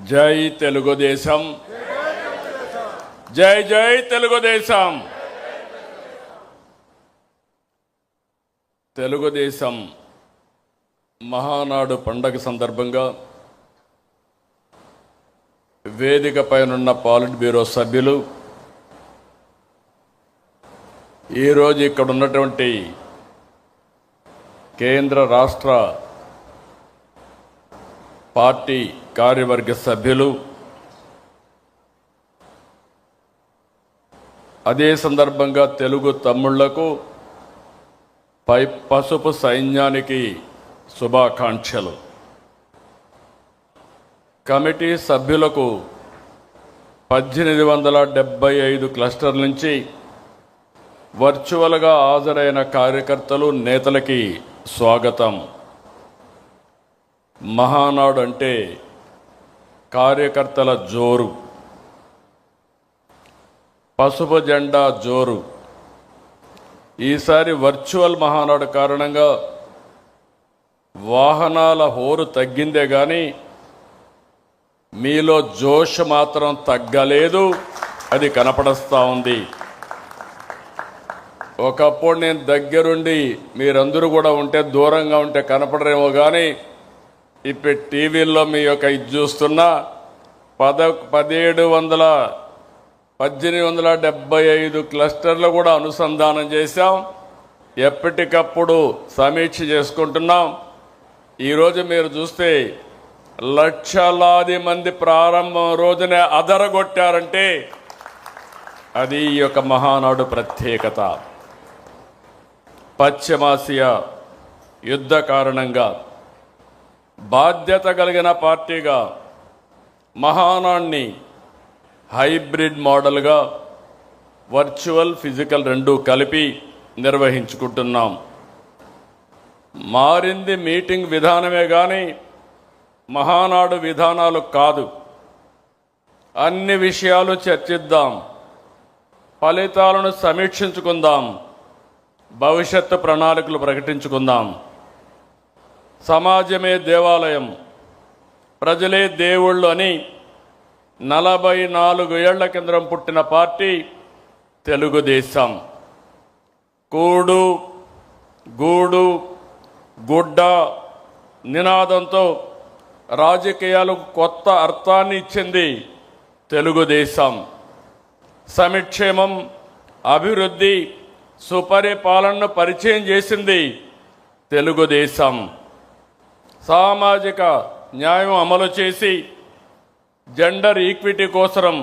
జై తెలుగుదేశం, జై జై తెలుగుదేశం. తెలుగుదేశం మహానాడు పండగ సందర్భంగా వేదికపైనున్న పాలిట్ బ్యూరో సభ్యులు, ఈరోజు ఇక్కడ ఉన్నటువంటి కేంద్ర రాష్ట్ర పార్టీ కార్యవర్గ సభ్యులు, అదే సందర్భంగా తెలుగు తమ్ముళ్లకు పసుపు సైన్యానికి శుభాకాంక్షలు. కమిటీ సభ్యులకు 1875 క్లస్టర్ నుంచి వర్చువల్గా హాజరైన కార్యకర్తలు, నేతలకి స్వాగతం. మహానాడు అంటే కార్యకర్తల జోరు, పసుపు జెండా జోరు. ఈసారి వర్చువల్ మహానాడు కారణంగా వాహనాల హోరు తగ్గిందే కానీ మీలో జోష్ మాత్రం తగ్గలేదు, అది కనపడస్తా ఉంది. ఒకప్పుడు నేను దగ్గరుండి మీరందరూ కూడా ఉంటే, దూరంగా ఉంటే కనపడరేమో కానీ ఇప్పుడు టీవీల్లో మీ యొక్క ఇది చూస్తున్నా 1875 క్లస్టర్లు కూడా అనుసంధానం చేశాం. ఎప్పటికప్పుడు సమీక్ష చేసుకుంటున్నాం. ఈరోజు మీరు చూస్తే లక్షలాది మంది ప్రారంభం రోజునే అదరగొట్టారంటే అది ఈ యొక్క మహానాడు ప్రత్యేకత. పశ్చిమాసియా యుద్ధ కారణంగా బాధ్యత కలిగిన పార్టీగా మహానాడ్ని హైబ్రిడ్ మోడల్గా వర్చువల్, ఫిజికల్ రెండూ కలిపి నిర్వహించుకుంటున్నాం. మారింది మీటింగ్ విధానమే కానీ మహానాడు విధానాలు కాదు. అన్ని విషయాలు చర్చిద్దాం, ఫలితాలను సమీక్షించుకుందాం, భవిష్యత్తు ప్రణాళికలు ప్రకటించుకుందాం. సమాజమే దేవాలయం, ప్రజలే దేవుళ్ళు అని 44 ఏళ్ల కిందం పుట్టిన పార్టీ తెలుగుదేశం. కూడు గూడు గుడ్డ నినాదంతో రాజకీయాలకు కొత్త అర్థాన్ని ఇచ్చింది తెలుగుదేశం. సంక్షేమం, అభివృద్ధి, సుపరిపాలనను పరిచయం చేసింది తెలుగుదేశం. సామాజిక న్యాయం అమలు చేసి జెండర్ ఈక్విటీ కోసం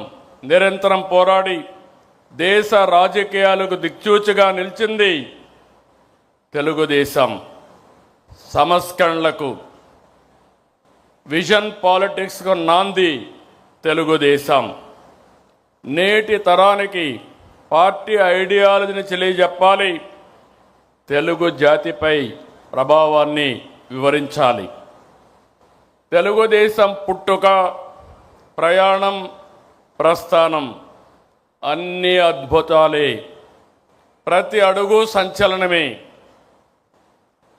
నిరంతరం పోరాడి దేశ రాజకీయాలకు దిక్సూచిగా నిలిచింది తెలుగుదేశం. సంస్కరణలకు, విజన్ పాలిటిక్స్కు నాంది తెలుగుదేశం. నేటి తరానికి పార్టీ ఐడియాలజీని తెలియజెప్పాలి, తెలుగు జాతిపై ప్రభావాన్ని వివరించాలి. తెలుగుదేశం పుట్టుక, ప్రయాణం, ప్రస్థానం అన్నీ అద్భుతాలే, ప్రతి అడుగు సంచలనమే.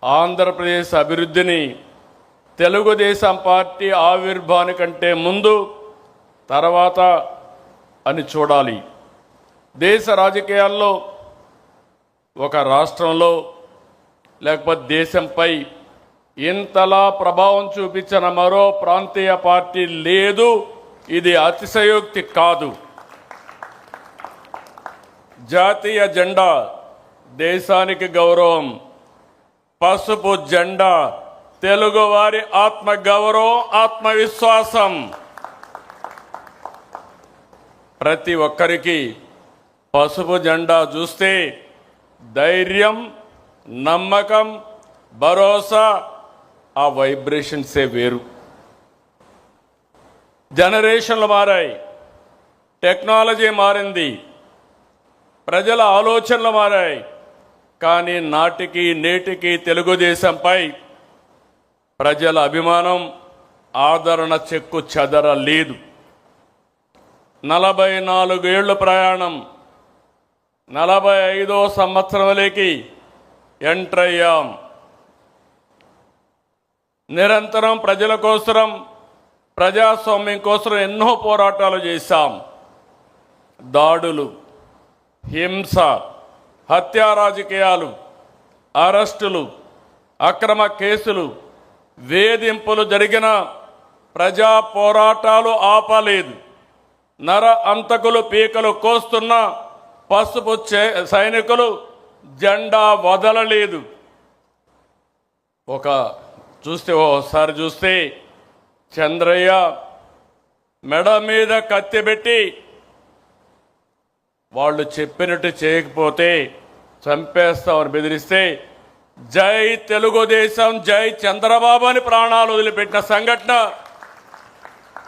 ఆంధ్రప్రదేశ్ అభివృద్ధిని తెలుగుదేశం పార్టీ ఆవిర్భావానికంటే ముందు, తర్వాత అని చూడాలి. దేశ రాజకీయాల్లో ఒక రాష్ట్రంలో లేకపోతే దేశంపై ఇంతలా ప్రభావం చూపించిన మరో ప్రాంతీయ పార్టీ లేదు. ఇది అతిశయోక్తి కాదు. జాతీయ జెండా దేశానికి గౌరవం, పసుపు జెండా తెలుగువారి ఆత్మగౌరవం, ఆత్మవిశ్వాసం. ప్రతి ఒక్కరికి పసుపు జెండా చూస్తే ధైర్యం, నమ్మకం, భరోసా, ఆ వైబ్రేషన్సే వేరు. జనరేషన్లు మారాయి, టెక్నాలజీ మారింది, ప్రజల ఆలోచనలు మారాయి. కానీ నాటికి నేటికి తెలుగుదేశంపై ప్రజల అభిమానం, ఆదరణ చెక్కు చెదరలేదు. 44 ఏళ్ళు ప్రయాణం, 45వ సంవత్సరంలోకి ఎంటర్ అయ్యాం. నిరంతరం ప్రజల కోసం ప్రజాస్వామ్యం కోసం ఎన్నో పోరాటాలు చేశాం. దాడులు, హింస, హత్యా రాజకీయాలు, అరెస్టులు, అక్రమ కేసులు, వేధింపులు జరిగిన ప్రజా పోరాటాలు ఆపలేదు. నర అంతకులు పీకలు కోస్తున్న పసుపు సైనికులు జెండా వదలలేదు. ఓసారి చూస్తే చంద్రయ్య మెడ మీద కత్తి పెట్టి వాళ్ళు చెప్పినట్టు చేయకపోతే చంపేస్తామని బెదిరిస్తే జై తెలుగుదేశం, జై చంద్రబాబు అని ప్రాణాలు వదిలిపెట్టిన సంఘటన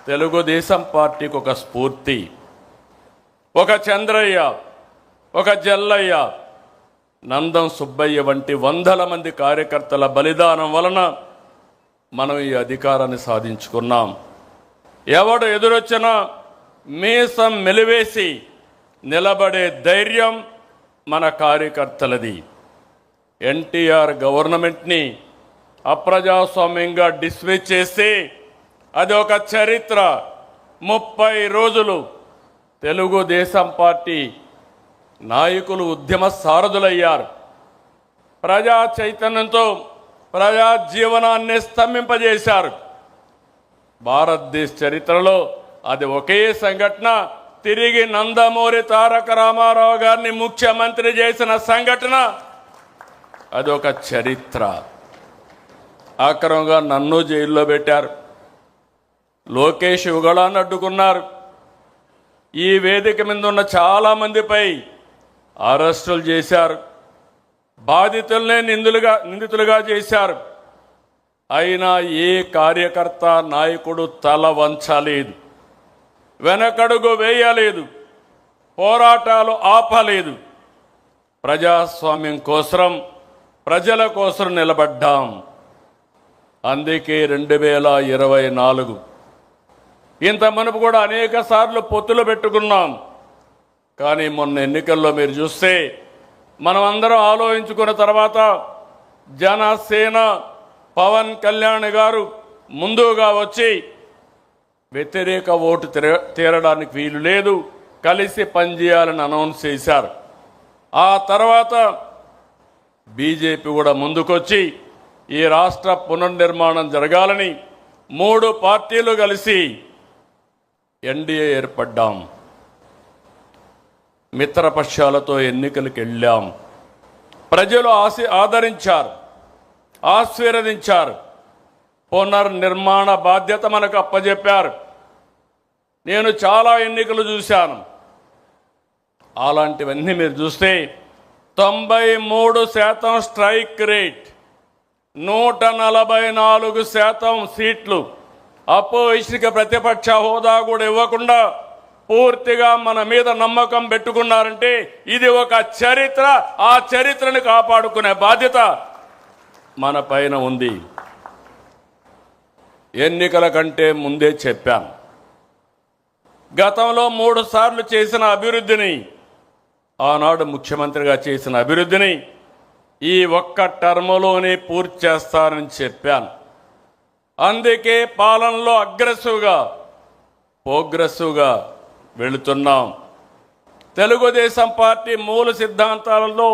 తెలుగుదేశం పార్టీకి ఒక స్ఫూర్తి. ఒక చంద్రయ్య, ఒక జల్లయ్య, నందం సుబ్బయ్య వంటి వందల మంది కార్యకర్తల బలిదానం వలన మనం ఈ అధికారాన్ని సాధించుకున్నాం. ఎవడు ఎదురొచ్చినా మీసం మెలివేసి నిలబడే ధైర్యం మన కార్యకర్తలది. ఎన్టీఆర్ గవర్నమెంట్ని అప్రజాస్వామ్యంగా డిస్మిస్ చేసి అది ఒక చరిత్ర. 30 రోజులు తెలుగుదేశం పార్టీ నాయకులు ఉద్యమ సారథులయ్యారు. ప్రజా చైతన్యంతో ప్రజా జీవనాన్ని స్తంభింపజేశారు. భారతదేశ చరిత్రలో అది ఒకే సంఘటన. తిరిగి నందమూరి తారక రామారావు గారిని ముఖ్యమంత్రి చేసిన సంఘటన అది ఒక చరిత్ర. అక్రమంగా నన్ను జైల్లో పెట్టారు. లోకేష్ యుగళాన్ని అడ్డుకున్నారు. ఈ వేదిక మీద ఉన్న చాలా మందిపై అరెస్టులు చేశారు. బాధితులనే నిందితులుగా చేశారు. అయినా ఏ కార్యకర్త నాయకుడు తల వంచలేదు, వెనకడుగు వేయలేదు, పోరాటాలు ఆపలేదు. ప్రజాస్వామ్యం కోసం, ప్రజల కోసం నిలబడ్డాం. అందుకే 2024 ఇంత మునుపు కూడా అనేక సార్లు పొత్తులు పెట్టుకున్నాం. కానీ మొన్న ఎన్నికల్లో మీరు చూస్తే మనం అందరం ఆలోచించుకున్న తర్వాత జనసేన పవన్ కళ్యాణ్ గారు ముందుగా వచ్చి వ్యతిరేక ఓటు తీరడానికి వీలు లేదు, కలిసి పనిచేయాలని అనౌన్స్ చేశారు. ఆ తర్వాత బీజేపీ కూడా ముందుకొచ్చి ఈ రాష్ట్ర పునర్నిర్మాణం జరగాలని 3 పార్టీలు కలిసి ఎన్డీఏ ఏర్పడ్డాం. మిత్రపక్షాలతో ఎన్నికలకు వెళ్ళాం. ప్రజలు ఆదరించారు, ఆశీర్వదించారు. పునర్నిర్మాణ బాధ్యత మనకు అప్పజెప్పారు. నేను చాలా ఎన్నికలు చూశాను. అలాంటివన్నీ మీరు చూస్తే 93% స్ట్రైక్ రేట్, 144% సీట్లు, అపోజిషన్కి ప్రతిపక్ష హోదా కూడా ఇవ్వకుండా పూర్తిగా మన మీద నమ్మకం పెట్టుకున్నారంటే ఇది ఒక చరిత్ర. ఆ చరిత్రను కాపాడుకునే బాధ్యత మన పైన ఉంది. ఎన్నికల కంటే ముందే చెప్పాను, గతంలో 3 సార్లు చేసిన అభివృద్ధిని, ఆనాడు ముఖ్యమంత్రిగా చేసిన అభివృద్ధిని ఈ ఒక్క టర్మ్లోనే పూర్తి చేస్తానని చెప్పాను. అందుకే పాలనలో ప్రోగ్రెసివ్గా వెళుతున్నాం. తెలుగుదేశం పార్టీ మూల సిద్ధాంతాలలో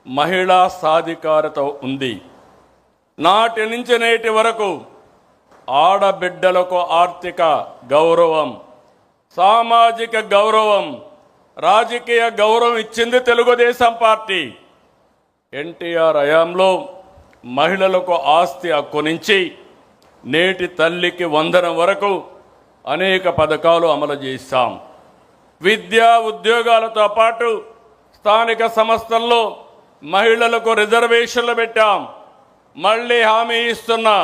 మహిళా సాధికారత ఉంది. నాటి నుంచి నేటి వరకు ఆడబిడ్డలకు ఆర్థిక గౌరవం, సామాజిక గౌరవం, రాజకీయ గౌరవం ఇచ్చింది తెలుగుదేశం పార్టీ. ఎన్టీఆర్ హయాంలో మహిళలకు ఆస్తి హక్కు నుంచి నేటి తల్లికి వందనం వరకు అనేక పథకాలు అమలు చేశాం. విద్యా ఉద్యోగాలతో పాటు స్థానిక సంస్థల్లో మహిళలకు రిజర్వేషన్లు పెట్టాం. మళ్ళీ హామీ ఇస్తున్నా,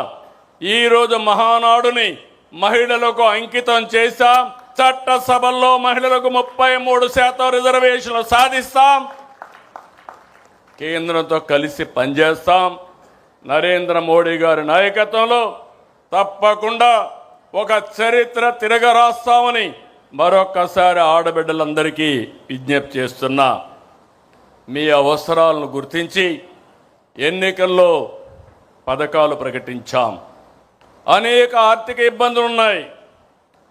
ఈరోజు మహానాడుని మహిళలకు అంకితం చేశాం. చట్టసభల్లో మహిళలకు 33% రిజర్వేషన్లు సాధిస్తాం. కేంద్రంతో కలిసి పనిచేస్తాం. నరేంద్ర మోడీ గారి నాయకత్వంలో తప్పకుండా ఒక చరిత్ర తిరగరాస్తామని మరొక్కసారి ఆడబిడ్డలందరికీ విజ్ఞప్తి చేస్తున్నా. మీ అవసరాలను గుర్తించి ఎన్నికల్లో పథకాలు ప్రకటించాం. అనేక ఆర్థిక ఇబ్బందులు ఉన్నాయి.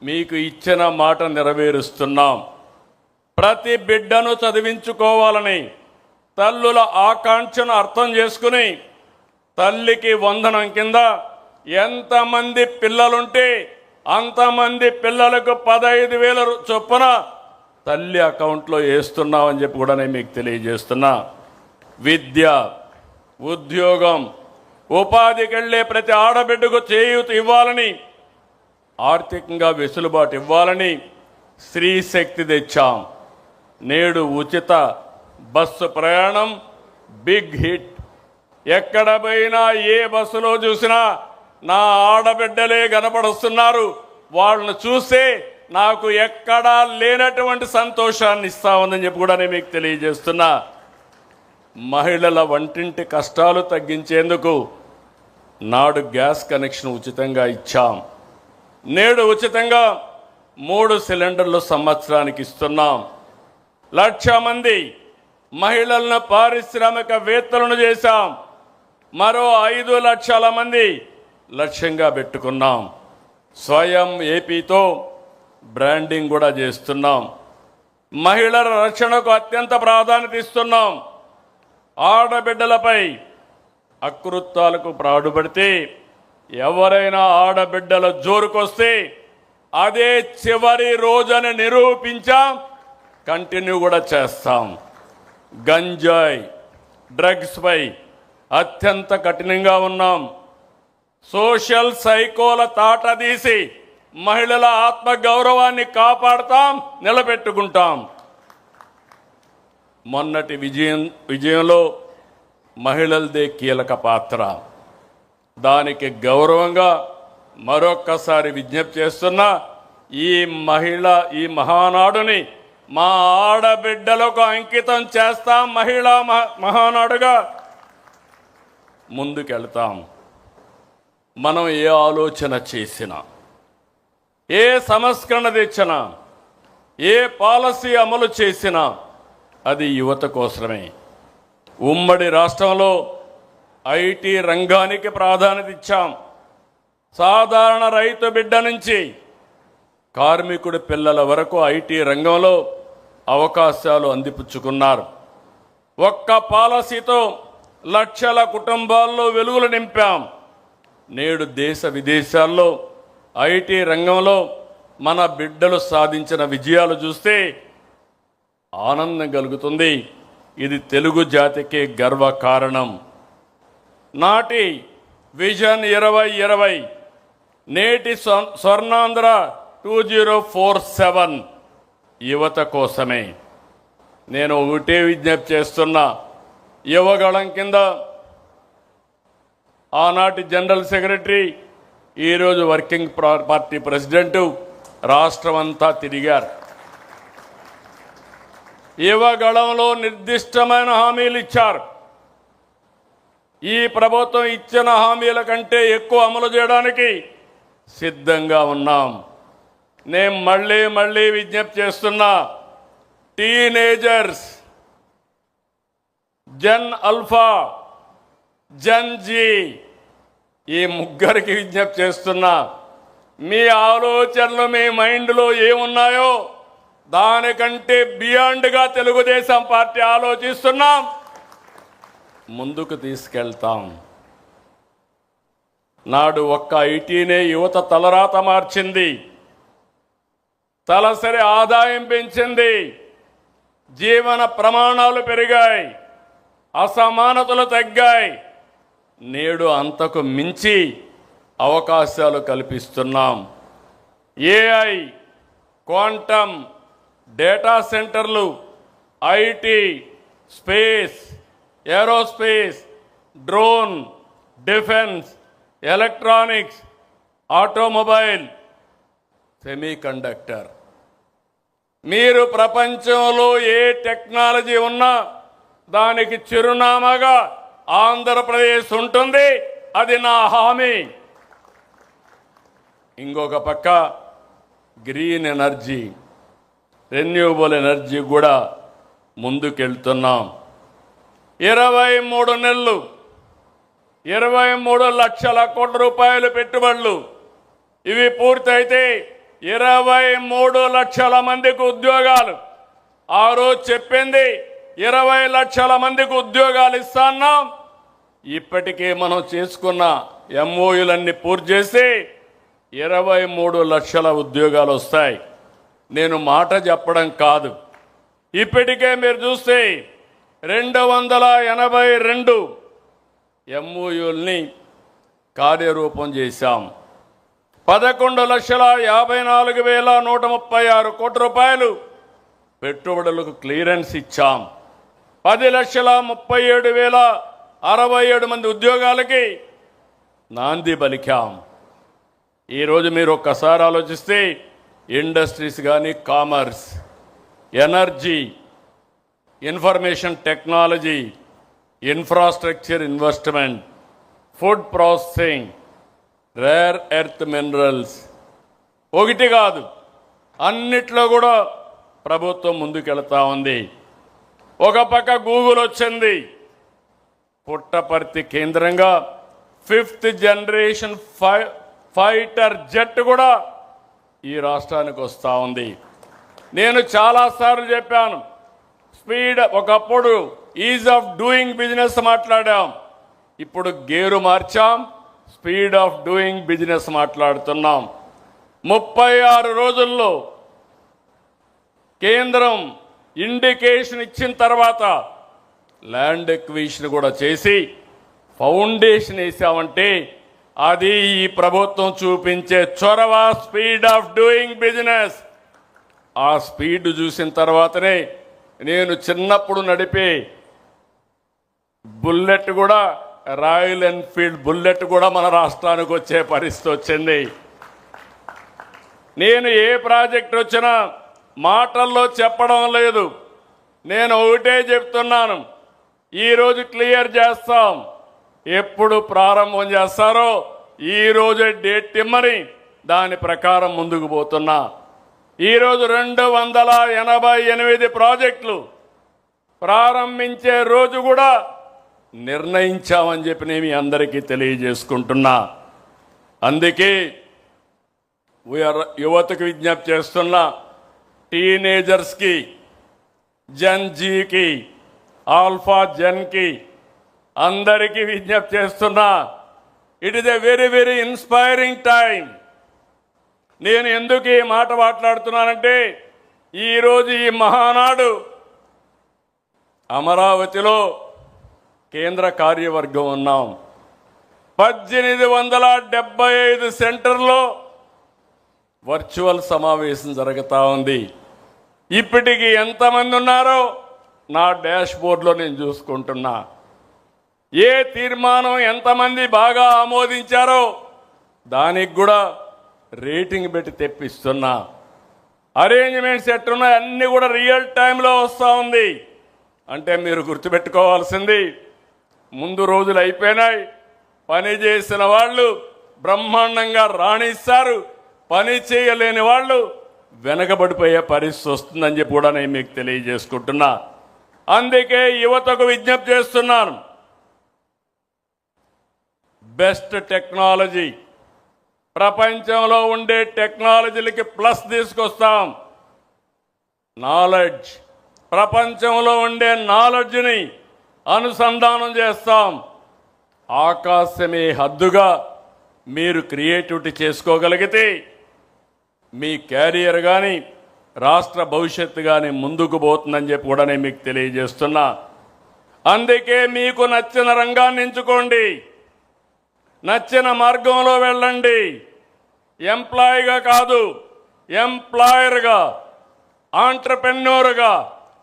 మీకు ఇచ్చిన మాట నెరవేరుస్తున్నాం. ప్రతి బిడ్డను చదివించుకోవాలని తల్లుల ఆకాంక్షను అర్థం చేసుకుని తల్లికి వందనం కింద ఎంతమంది పిల్లలుంటే అంతమంది పిల్లలకు 15,000 చొప్పున తల్లి అకౌంట్లో వేస్తున్నామని చెప్పి కూడా నేను మీకు తెలియజేస్తున్నా. విద్య, ఉద్యోగం, ఉపాధికి వెళ్ళే ప్రతి ఆడబిడ్డకు చేయూత ఇవ్వాలని, ఆర్థికంగా వెసులుబాటు ఇవ్వాలని స్త్రీ శక్తి తెచ్చాం. నేడు ఉచిత బస్సు ప్రయాణం బిగ్ హిట్. ఎక్కడ పోయినా ఏ బస్సులో చూసినా నా ఆడబిడ్డలే కనపడుస్తున్నారు. వాళ్ళను చూస్తే నాకు ఎక్కడా లేనటువంటి సంతోషాన్ని ఇస్తామని చెప్పి కూడా నేను మీకు తెలియజేస్తున్నా. మహిళల వంటింటి కష్టాలు తగ్గించేందుకు నాడు గ్యాస్ కనెక్షన్ ఉచితంగా ఇచ్చాం. నేడు ఉచితంగా 3 సిలిండర్లు సంవత్సరానికి ఇస్తున్నాం. 1,00,000 మంది మహిళలను పారిశ్రామికవేత్తలను చేశాం. మరో 5 లక్షల మంది లక్ష్యంగా పెట్టుకున్నాం. స్వయం ఏపీతో బ్రాండింగ్ కూడా చేస్తున్నాం. మహిళల రక్షణకు అత్యంత ప్రాధాన్యత ఇస్తున్నాం. ఆడబిడ్డలపై అకృత్యాలకు పాటుపడితే ఎవరైనా ఆడబిడ్డల జోరుకొస్తే అదే చివరి రోజని నిరూపించాం. కంటిన్యూ కూడా చేస్తాం. గంజాయి, డ్రగ్స్పై అత్యంత కఠినంగా ఉన్నాం. సోషల్ సైకోల తాట తీసి మహిళల ఆత్మగౌరవాన్ని కాపాడుతాం, నిలబెట్టుకుంటాం. మొన్నటి విజయంలో మహిళలదే కీలక పాత్ర. దానికి గౌరవంగా మరొక్కసారి విజ్ఞప్తి చేస్తున్నా, ఈ మహానాడుని మా ఆడబిడ్డలకు అంకితం చేస్తాం. మహిళా మహానాడుగా ముందుకెళ్తాం. మనం ఏ ఆలోచన చేసినా, ఏ సంస్కరణ తెచ్చినా, ఏ పాలసీ అమలు చేసినా అది యువత కోసమే. ఉమ్మడి రాష్ట్రంలో ఐటీ రంగానికి ప్రాధాన్యత ఇచ్చాం. సాధారణ రైతు బిడ్డ నుంచి కార్మికుడి పిల్లల వరకు ఐటీ రంగంలో అవకాశాలు అందిపుచ్చుకున్నారు. ఒక్క పాలసీతో లక్షల కుటుంబాల్లో వెలుగులు నింపాం. నేడు దేశ విదేశాల్లో ఐటీ రంగంలో మన బిడ్డలు సాధించిన విజయాలు చూస్తే ఆనందం కలుగుతుంది. ఇది తెలుగు జాతికే గర్వకారణం. నాటి విజన్ 2020, నేటి స్వర్ణాంధ్ర 2047 యువత కోసమే. నేను ఒకటే విజ్ఞప్తి చేస్తున్నా, యువగళం కింద ఆనాటి జనరల్ సెక్రటరీ, ఈరోజు వర్కింగ్ పార్టీ ప్రెసిడెంటు రాష్ట్రమంతా తిరిగారు. యువగళంలో నిర్దిష్టమైన హామీలు ఇచ్చారు. ఈ ప్రభుత్వం ఇచ్చిన హామీల కంటే ఎక్కువ అమలు చేయడానికి సిద్ధంగా ఉన్నాం. నేను మళ్ళీ విజ్ఞప్తి చేస్తున్నా, teenagers, gen alpha, gen Z, ఈ ముగ్గురికి విజ్ఞప్తి చేస్తున్నా, మీ ఆలోచనలు మీ మైండ్లో ఏమున్నాయో దానికంటే బియాండ్గా తెలుగుదేశం పార్టీ ఆలోచిస్తున్నాం, ముందుకు తీసుకెళ్తాం. నాడు ఒక్క ఐటీనే యువత తలరాత మార్చింది, తలసరి ఆదాయం పెంచింది, జీవన ప్రమాణాలు పెరిగాయి, అసమానతలు తగ్గాయి. నేడు అంతకు మించి అవకాశాలు కల్పిస్తున్నాం. ఏఐ, క్వాంటమ్, డేటా సెంటర్లు, IT, space, aerospace, drone, defence, electronics, automobile, semiconductor. మీరు ప్రపంచంలో ఏ టెక్నాలజీ ఉన్నా దానికి చిరునామాగా ఆంధ్రప్రదేశ్ ఉంటుంది. అది నా హామీ. ఇంకొక పక్క గ్రీన్ ఎనర్జీ, రెన్యూవబుల్ ఎనర్జీ కూడా ముందుకెళ్తున్నాం. 23 నెలలు 23 లక్షల కోట్ల రూపాయలు పెట్టుబడులు. ఇవి పూర్తయితే 23 లక్షల మందికి ఉద్యోగాలు. ఆ రోజు చెప్పింది 20 లక్షల మందికి ఉద్యోగాలు ఇస్తాన్నాం. ఇప్పటికే మనం చేసుకున్న ఎంఓయూలన్నీ పూర్తి చేసి 23 లక్షల ఉద్యోగాలు వస్తాయి. నేను మాట చెప్పడం కాదు. ఇప్పటికే మీరు చూస్తే 282 ఎంఓయూల్ని కార్యరూపం చేశాం. 11,54,136 కోట్ల రూపాయలు పెట్టుబడులకు క్లియరెన్స్ ఇచ్చాం. 10,37,067 మంది ఉద్యోగాలకి నాంది పలికాం. ఈరోజు మీరు ఒక్కసారి ఆలోచిస్తే ఇండస్ట్రీస్ కానీ, commerce, energy, information technology, infrastructure investment, food processing, rare earth minerals, ఒకటి కాదు అన్నిట్లో కూడా ప్రభుత్వం ముందుకెళ్తా ఉంది. ఒక పక్క గూగుల్ వచ్చింది. పుట్టపర్తి కేంద్రంగా 5th జనరేషన్ ఫైటర్ జెట్ కూడా ఈ రాష్ట్రానికి వస్తూ ఉంది. నేను చాలాసార్లు చెప్పాను, స్పీడ్ ఒకప్పుడు ఈజ్ ఆఫ్ డూయింగ్ బిజినెస్ మాట్లాడాం, ఇప్పుడు గేరు మార్చాం, స్పీడ్ ఆఫ్ డూయింగ్ బిజినెస్ మాట్లాడుతున్నాం. 36 రోజుల్లో కేంద్రం ఇండికేషన్ ఇచ్చిన తర్వాత ల్యాండ్ ఎక్విజిషన్ కూడా చేసి ఫౌండేషన్ వేసామంటే అది ఈ ప్రభుత్వం చూపించే చొరవ, స్పీడ్ ఆఫ్ డూయింగ్ బిజినెస్. ఆ స్పీడ్ చూసిన తర్వాతనే నేను చిన్నప్పుడు నడిపే బుల్లెట్ కూడా, రాయల్ ఎన్ఫీల్డ్ బుల్లెట్ కూడా మన రాష్ట్రానికి వచ్చే పరిస్థితి వచ్చింది. నేను ఏ ప్రాజెక్ట్ వచ్చినా మాటల్లో చెప్పడం లేదు. నేను ఒకటే చెప్తున్నాను, ఈరోజు క్లియర్ చేస్తాం. ఎప్పుడు ప్రారంభం చేస్తారో ఈరోజే డేట్ ఇమ్మని దాని ప్రకారం ముందుకు పోతున్నా. ఈరోజు 288 ప్రాజెక్టులు ప్రారంభించే రోజు కూడా నిర్ణయించామని చెప్పి నేను మీ అందరికీ తెలియజేసుకుంటున్నా. అందుకే యువతకు విజ్ఞప్తి చేస్తున్నా, టీనేజర్స్కి, జన్జీకి, ఆల్ఫా జన్కి అందరికీ విజ్ఞప్తి చేస్తున్నా. It is a very very inspiring time. నేను ఎందుకు ఈ మాట మాట్లాడుతున్నానంటే, ఈరోజు ఈ మహానాడు అమరావతిలో కేంద్ర కార్యవర్గం ఉన్నాం. 1875 సెంటర్లో వర్చువల్ సమావేశం జరుగుతూ ఉంది. ఇప్పటికి ఎంతమంది ఉన్నారో నా డాష్ బోర్డులో నేను చూసుకుంటున్నా. ఏ తీర్మానం ఎంతమంది బాగా ఆమోదించారో దానికి కూడా రేటింగ్ పెట్టి తెప్పిస్తున్నా. అరేంజ్మెంట్స్ ఎట్టున్నాయి అన్నీ కూడా రియల్ టైంలో వస్తూ ఉంది. అంటే మీరు గుర్తుపెట్టుకోవాల్సింది, ముందు రోజులు అయిపోయినాయి, పని చేసిన వాళ్ళు బ్రహ్మాండంగా రాణిస్తారు, పని చేయలేని వాళ్ళు వెనకబడిపోయే పరిస్థితి వస్తుందని చెప్పి కూడా నేను మీకు తెలియజేసుకుంటున్నా. అందుకే యువతకు విజ్ఞప్తి చేస్తున్నాను, బెస్ట్ టెక్నాలజీ, ప్రపంచంలో ఉండే టెక్నాలజీలకి ప్లస్ తీసుకొస్తాం. నాలెడ్జ్, ప్రపంచంలో ఉండే నాలెడ్జ్ని అనుసంధానం చేస్తాం. ఆకాశమే హద్దుగా మీరు క్రియేటివిటీ చేసుకోగలిగితే మీ క్యారియర్ కానీ రాష్ట్ర భవిష్యత్తు కానీ ముందుకు పోతుందని చెప్పి కూడా నేను మీకు తెలియజేస్తున్నా. అందుకే మీకు నచ్చిన రంగాన్ని ఎంచుకోండి, నచ్చిన మార్గంలో వెళ్ళండి. ఎంప్లాయీగా కాదు, ఎంప్లాయర్గా, ఆంటర్ప్రెన్యూర్గా,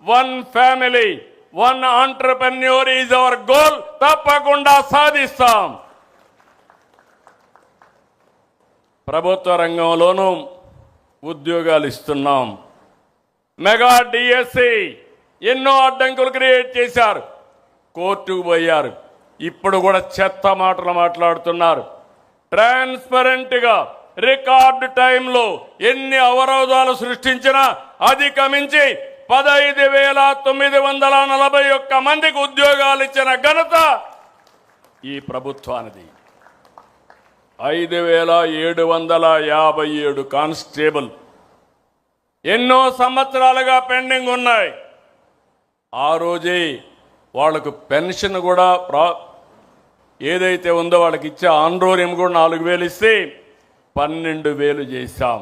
one family, one entrepreneur is our goal. తప్పకుండా సాధిస్తాం. ప్రభుత్వ రంగంలోనూ ఉద్యోగాలు ఇస్తున్నాం. మెగా డిఎస్సి ఎన్నో అడ్డంకులు క్రియేట్ చేశారు, కోర్టుకు పోయారు. ఇప్పుడు కూడా చెత్త మాటలు మాట్లాడుతున్నారు. ట్రాన్స్పరెంట్గా రికార్డు టైంలో ఎన్ని అవరోధాలు సృష్టించినా అధిగమించి 15,941 మందికి ఉద్యోగాలు ఇచ్చిన ఘనత ఈ ప్రభుత్వానిది. 5757 కానిస్టేబుల్ ఎన్నో సంవత్సరాలుగా పెండింగ్ ఉన్నాయి. ఆ రోజే వాళ్లకు పెన్షన్ కూడా ఏదైతే ఉందో వాళ్ళకి ఇచ్చే ఆండ్రోరియం కూడా 4000 ఇస్తే 12,000 చేశాం.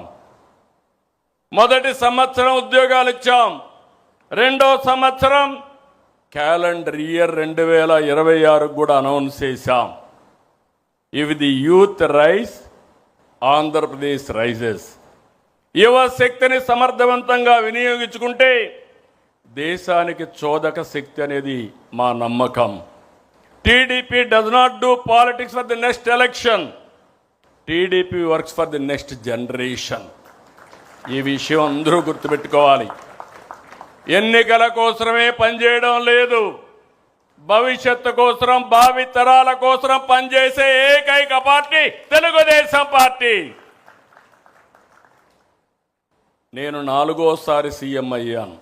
మొదటి సంవత్సరం ఉద్యోగాలు ఇచ్చాం. రెండో సంవత్సరం క్యాలెండర్ ఇయర్ 2026 కూడా అనౌన్స్ చేశాం. If the youth rise, Andhra Pradesh rises. యువ శక్తిని సమర్థవంతంగా వినియోగించుకుంటే దేశానికి చోదక శక్తి అనేది మా నమ్మకం. TDP does not do politics for the next election. TDP works for the next generation. ఈ విషయం అందరూ గుర్తుపెట్టుకోవాలి. ఎన్నికల కోసమే పనిచేయడం లేదు, భవిష్యత్తు కోసం, భావి తరాల కోసం పనిచేసే ఏకైక పార్టీ తెలుగుదేశం పార్టీ. నేను 4వసారి సీఎం అయ్యాను.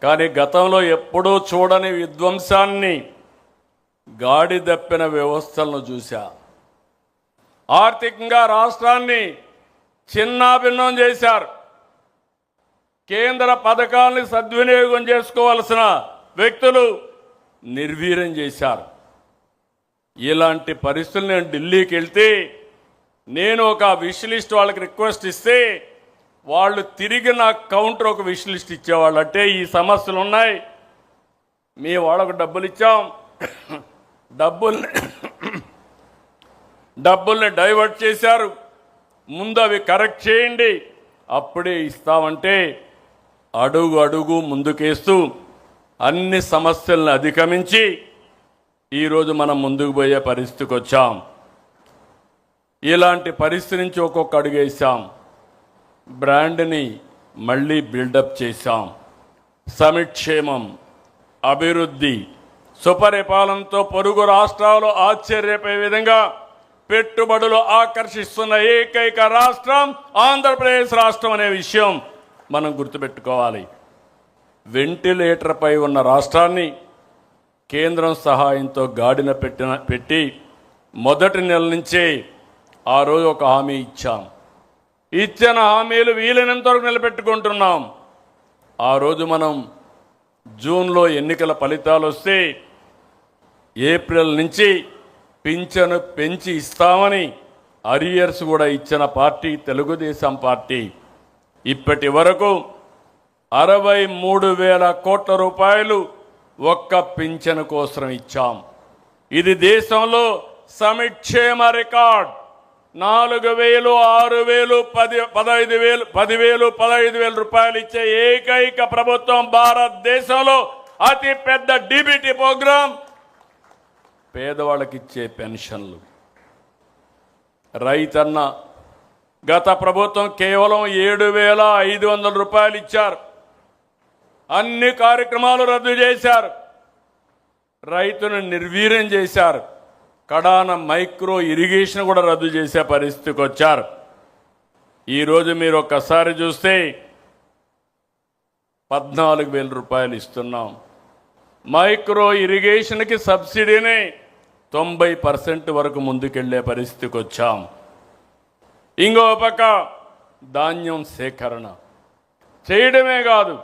కానీ గతంలో ఎప్పుడూ చూడని విధ్వంసాన్ని, గాడి దప్పిన వ్యవస్థలను చూశా. ఆర్థికంగా రాష్ట్రాన్ని చిన్నాభిన్నం చేశారు. కేంద్ర పథకాలను సద్వినియోగం చేసుకోవాల్సిన వ్యక్తులు నిర్వీర్యం చేశారు. ఇలాంటి పరిస్థితులు నేను ఢిల్లీకి వెళ్తే నేను ఒక విష్ లిస్ట్ వాళ్ళకి రిక్వెస్ట్ ఇస్తే వాళ్ళు తిరిగి నాకు కౌంటర్ ఒక విష్ లిస్ట్ ఇచ్చేవాళ్ళు. అంటే ఈ సమస్యలు ఉన్నాయి, మీ వాళ్ళకు డబ్బులు ఇచ్చాం, డబ్బుల్ని డైవర్ట్ చేశారు, ముందు అవి కరెక్ట్ చేయండి అప్పుడే ఇస్తామంటే అడుగు అడుగు ముందుకేస్తూ అన్ని సమస్యలను అధిగమించి ఈరోజు మనం ముందుకు పోయే పరిస్థితికి వచ్చాం. ఇలాంటి పరిస్థితి నుంచి ఒక్కొక్క అడుగు వేసాం. బ్రాండ్ని మళ్ళీ బిల్డప్ చేశాం. సమిక్షేమం, అభివృద్ధి, సుపరిపాలనతో పొరుగు రాష్ట్రాలు ఆశ్చర్యపోయే విధంగా పెట్టుబడులు ఆకర్షిస్తున్న ఏకైక రాష్ట్రం ఆంధ్రప్రదేశ్ రాష్ట్రం అనే విషయం మనం గుర్తుపెట్టుకోవాలి. వెంటిలేటర్ పై ఉన్న రాష్ట్రాన్ని కేంద్రం సహాయంతో గాడిన పెట్టి మొదటి నెల నుంచే ఆ రోజు ఒక హామీ ఇచ్చాం. ఇచ్చిన హామీలు వీలైనంత వరకు నిలబెట్టుకుంటున్నాం. ఆ రోజు మనం జూన్లో ఎన్నికల ఫలితాలు వస్తే ఏప్రిల్ నుంచి పింఛను పెంచి ఇస్తామని అరియర్స్ కూడా ఇచ్చిన పార్టీ తెలుగుదేశం పార్టీ. ఇప్పటి వరకు 63,000 కోట్ల రూపాయలు ఒక్క పింఛను కోసం ఇచ్చాం. ఇది దేశంలో సమిక్షేమ రికార్డ్. 4,000, 6,000, 15,000, 15,000 రూపాయలు ఇచ్చే ఏకైక ప్రభుత్వం భారతదేశంలో. అతి పెద్ద డీబీటీ ప్రోగ్రాం, పేదవాళ్ళకి ఇచ్చే పెన్షన్లు. రైతన్న గత ప్రభుత్వం కేవలం 7,500 రూపాయలు ఇచ్చారు. అన్ని కార్యక్రమాలు రద్దు చేశారు, రైతును నిర్వీర్యం చేశారు. కడాన మైక్రో ఇరిగేషన్ కూడా రద్దు చేసే పరిస్థితికి వచ్చారు. ఈరోజు మీరు ఒక్కసారి చూస్తే 14,000 రూపాయలు ఇస్తున్నాం. మైక్రో ఇరిగేషన్కి సబ్సిడీని 90% వరకు ముందుకెళ్లే పరిస్థితికి వచ్చాం. ఇంకో పక్క ధాన్యం సేకరణ చేయడమే కాదు,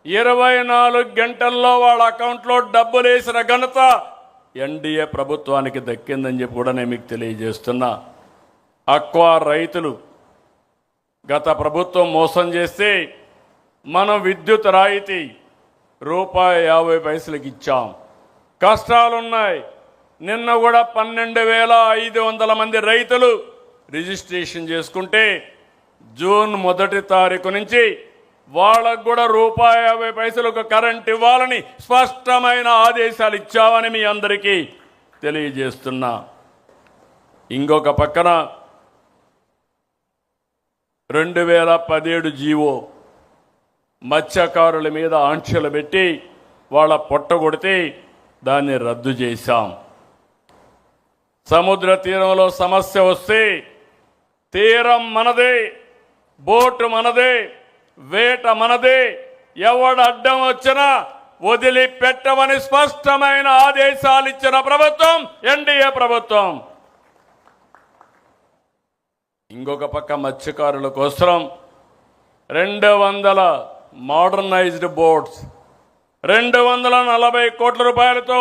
24 గంటల్లో వాళ్ళ అకౌంట్లో డబ్బులు వేసిన ఘనత ఎన్డీఏ ప్రభుత్వానికి దక్కిందని చెప్పి కూడా నేను మీకు తెలియజేస్తున్నా. అక్వా రైతులు గత ప్రభుత్వం మోసం చేస్తే మనం విద్యుత్ రాయితీ ₹50 ఇచ్చాం. కష్టాలున్నాయి. నిన్న కూడా 12,500 మంది రైతులు రిజిస్ట్రేషన్ చేసుకుంటే జూన్ 1 తారీఖు నుంచి వాళ్ళకు కూడా ₹50 కరెంట్ ఇవ్వాలని స్పష్టమైన ఆదేశాలు ఇచ్చామని మీ అందరికీ తెలియజేస్తున్నా. ఇంకొక పక్కన 2017 జీవో మత్స్యకారుల మీద ఆంక్షలు పెట్టి వాళ్ళ పొట్టగొడితే దాన్ని రద్దు చేశాం. సముద్ర తీరంలో సమస్య వస్తే తీరం మనదే, బోటు మనదే, వేట మనదే. ఎవడు అడ్డం వచ్చినా వదిలిపెట్టమని స్పష్టమైన ఆదేశాలు ఇచ్చిన ప్రభుత్వం ఎన్డీఏ ప్రభుత్వం. ఇంకొక పక్క మత్స్యకారుల కోసం 200 మోడర్నైజ్డ్ బోట్స్ 240 కోట్ల రూపాయలతో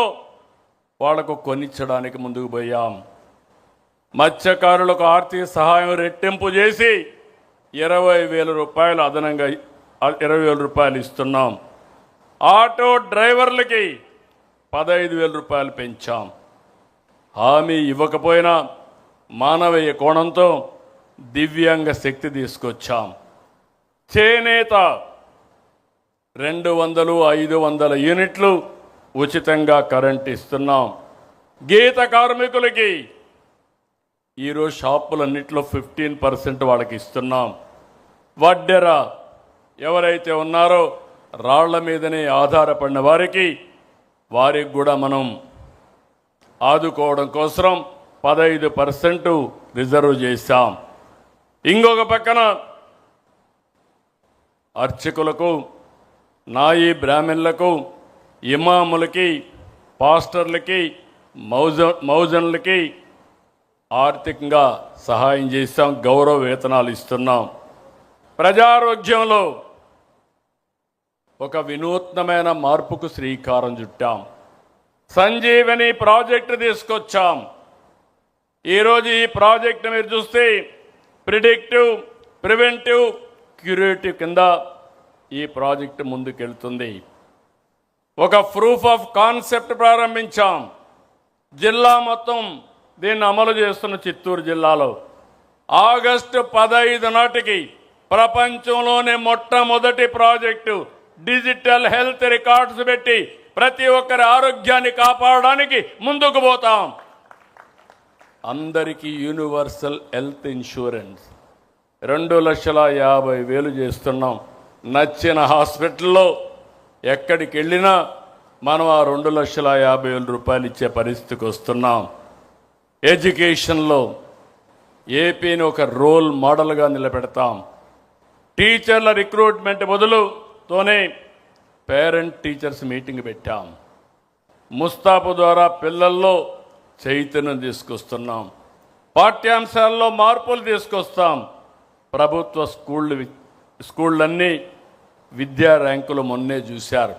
వాళ్లకు కొనిచ్చడానికి ముందుకు పోయాం. మత్స్యకారులకు ఆర్థిక సహాయం రెట్టింపు చేసి 20,000 రూపాయలు అదనంగా 20,000 రూపాయలు ఇస్తున్నాం. ఆటో డ్రైవర్లకి 15,000 రూపాయలు పెంచాం. హామీ ఇవ్వకపోయినా మానవీయ కోణంతో దివ్యాంగ శక్తి తీసుకొచ్చాం. చేనేత 200, 500 యూనిట్లు ఉచితంగా కరెంట్ ఇస్తున్నాం. గీత కార్మికులకి ఈరోజు షాపులన్నింటిలో 15% వాళ్ళకి ఇస్తున్నాం. వడ్డెర ఎవరైతే ఉన్నారో రాళ్ల మీదనే ఆధారపడిన వారికి కూడా మనం ఆదుకోవడం కోసం 15% రిజర్వ్ చేశాం. ఇంకొక పక్కన అర్చకులకు, నాయీ బ్రాహ్మణులకు, ఇమాములకి, పాస్టర్లకి, మౌజన్లకి ఆర్థికంగా సహాయం చేశాం. గౌరవ వేతనాలు ఇస్తున్నాం. ప్రజారోగ్యంలో ఒక వినూత్నమైన మార్పుకు శ్రీకారం చుట్టాం. సంజీవని ప్రాజెక్టు తీసుకొచ్చాం. ఈరోజు ఈ ప్రాజెక్టు మీరు చూస్తే ప్రిడిక్టివ్, ప్రివెంటివ్, క్యూరేటివ్ కింద ఈ ప్రాజెక్టు ముందుకెళ్తుంది. ఒక ప్రూఫ్ ఆఫ్ కాన్సెప్ట్ ప్రారంభించాం. జిల్లా మొత్తం దీన్ని అమలు చేస్తున్న చిత్తూరు జిల్లాలో ఆగస్టు 15 నాటికి ప్రపంచంలోనే మొట్టమొదటి ప్రాజెక్టు డిజిటల్ హెల్త్ రికార్డ్స్ పెట్టి ప్రతి ఒక్కరి ఆరోగ్యాన్ని కాపాడడానికి ముందుకు పోతాం. అందరికీ యూనివర్సల్ హెల్త్ ఇన్సూరెన్స్ 2,50,000 చేస్తున్నాం. నచ్చిన హాస్పిటల్లో ఎక్కడికి వెళ్ళినా మనం ఆ 2,50,000 రూపాయలు ఇచ్చే పరిస్థితికి వస్తున్నాం. ఎడ్యుకేషన్లో ఏపీని ఒక రోల్ మోడల్గా నిలబెడతాం. టీచర్ల రిక్రూట్మెంట్ మొదలుతోనే పేరెంట్ టీచర్స్ మీటింగ్ పెట్టాం. ముస్తాబు ద్వారా పిల్లల్లో చైతన్యం తీసుకొస్తున్నాం. పాఠ్యాంశాల్లో మార్పులు తీసుకొస్తాం. ప్రభుత్వ స్కూళ్ళన్నీ విద్యా ర్యాంకులు మొన్నే చూశారు.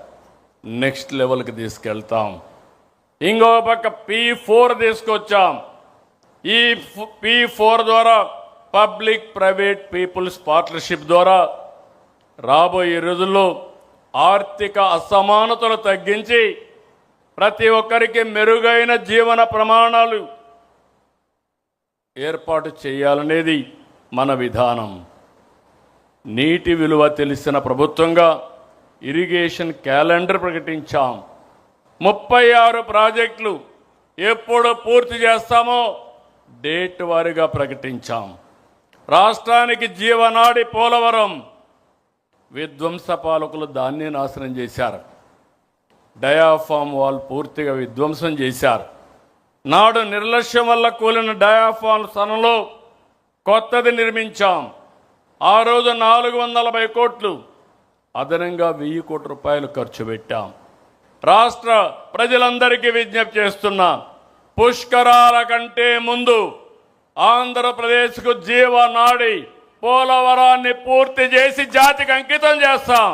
నెక్స్ట్ లెవెల్కి తీసుకెళ్తాం. ఇంకో పక్క P4 తీసుకొచ్చాం. ఈ P4 ద్వారా పబ్లిక్ ప్రైవేట్ పీపుల్స్ పార్ట్నర్షిప్ ద్వారా రాబోయే రోజుల్లో ఆర్థిక అసమానతలు తగ్గించి ప్రతి ఒక్కరికి మెరుగైన జీవన ప్రమాణాలు ఏర్పాటు చేయాలనేది మన విధానం. నీటి విలువ తెలిసిన ప్రభుత్వంగా ఇరిగేషన్ క్యాలెండర్ ప్రకటించాం. 36 ప్రాజెక్టులు ఎప్పుడు పూర్తి చేస్తామో డేట్ వారీగా ప్రకటించాం. రాష్ట్రానికి జీవనాడి పోలవరం విధ్వంస పాలకులు దాన్ని నాశనం చేశారు. డయాఫామ్ వాల్ పూర్తిగా విధ్వంసం చేశారు. నాడు నిర్లక్ష్యం వల్ల కూలిన డయాఫామ్ స్థానంలో కొత్తది నిర్మించాం. ఆ రోజు 440 కోట్లు అదనంగా 1000 కోట్ల రూపాయలు ఖర్చు పెట్టాం. రాష్ట్ర ప్రజలందరికీ విజ్ఞప్తి చేస్తున్నా, పుష్కరాల కంటే ముందు ఆంధ్రప్రదేశ్కు జీవనాడి పోలవరాన్ని పూర్తి చేసి జాతికి అంకితం చేస్తాం.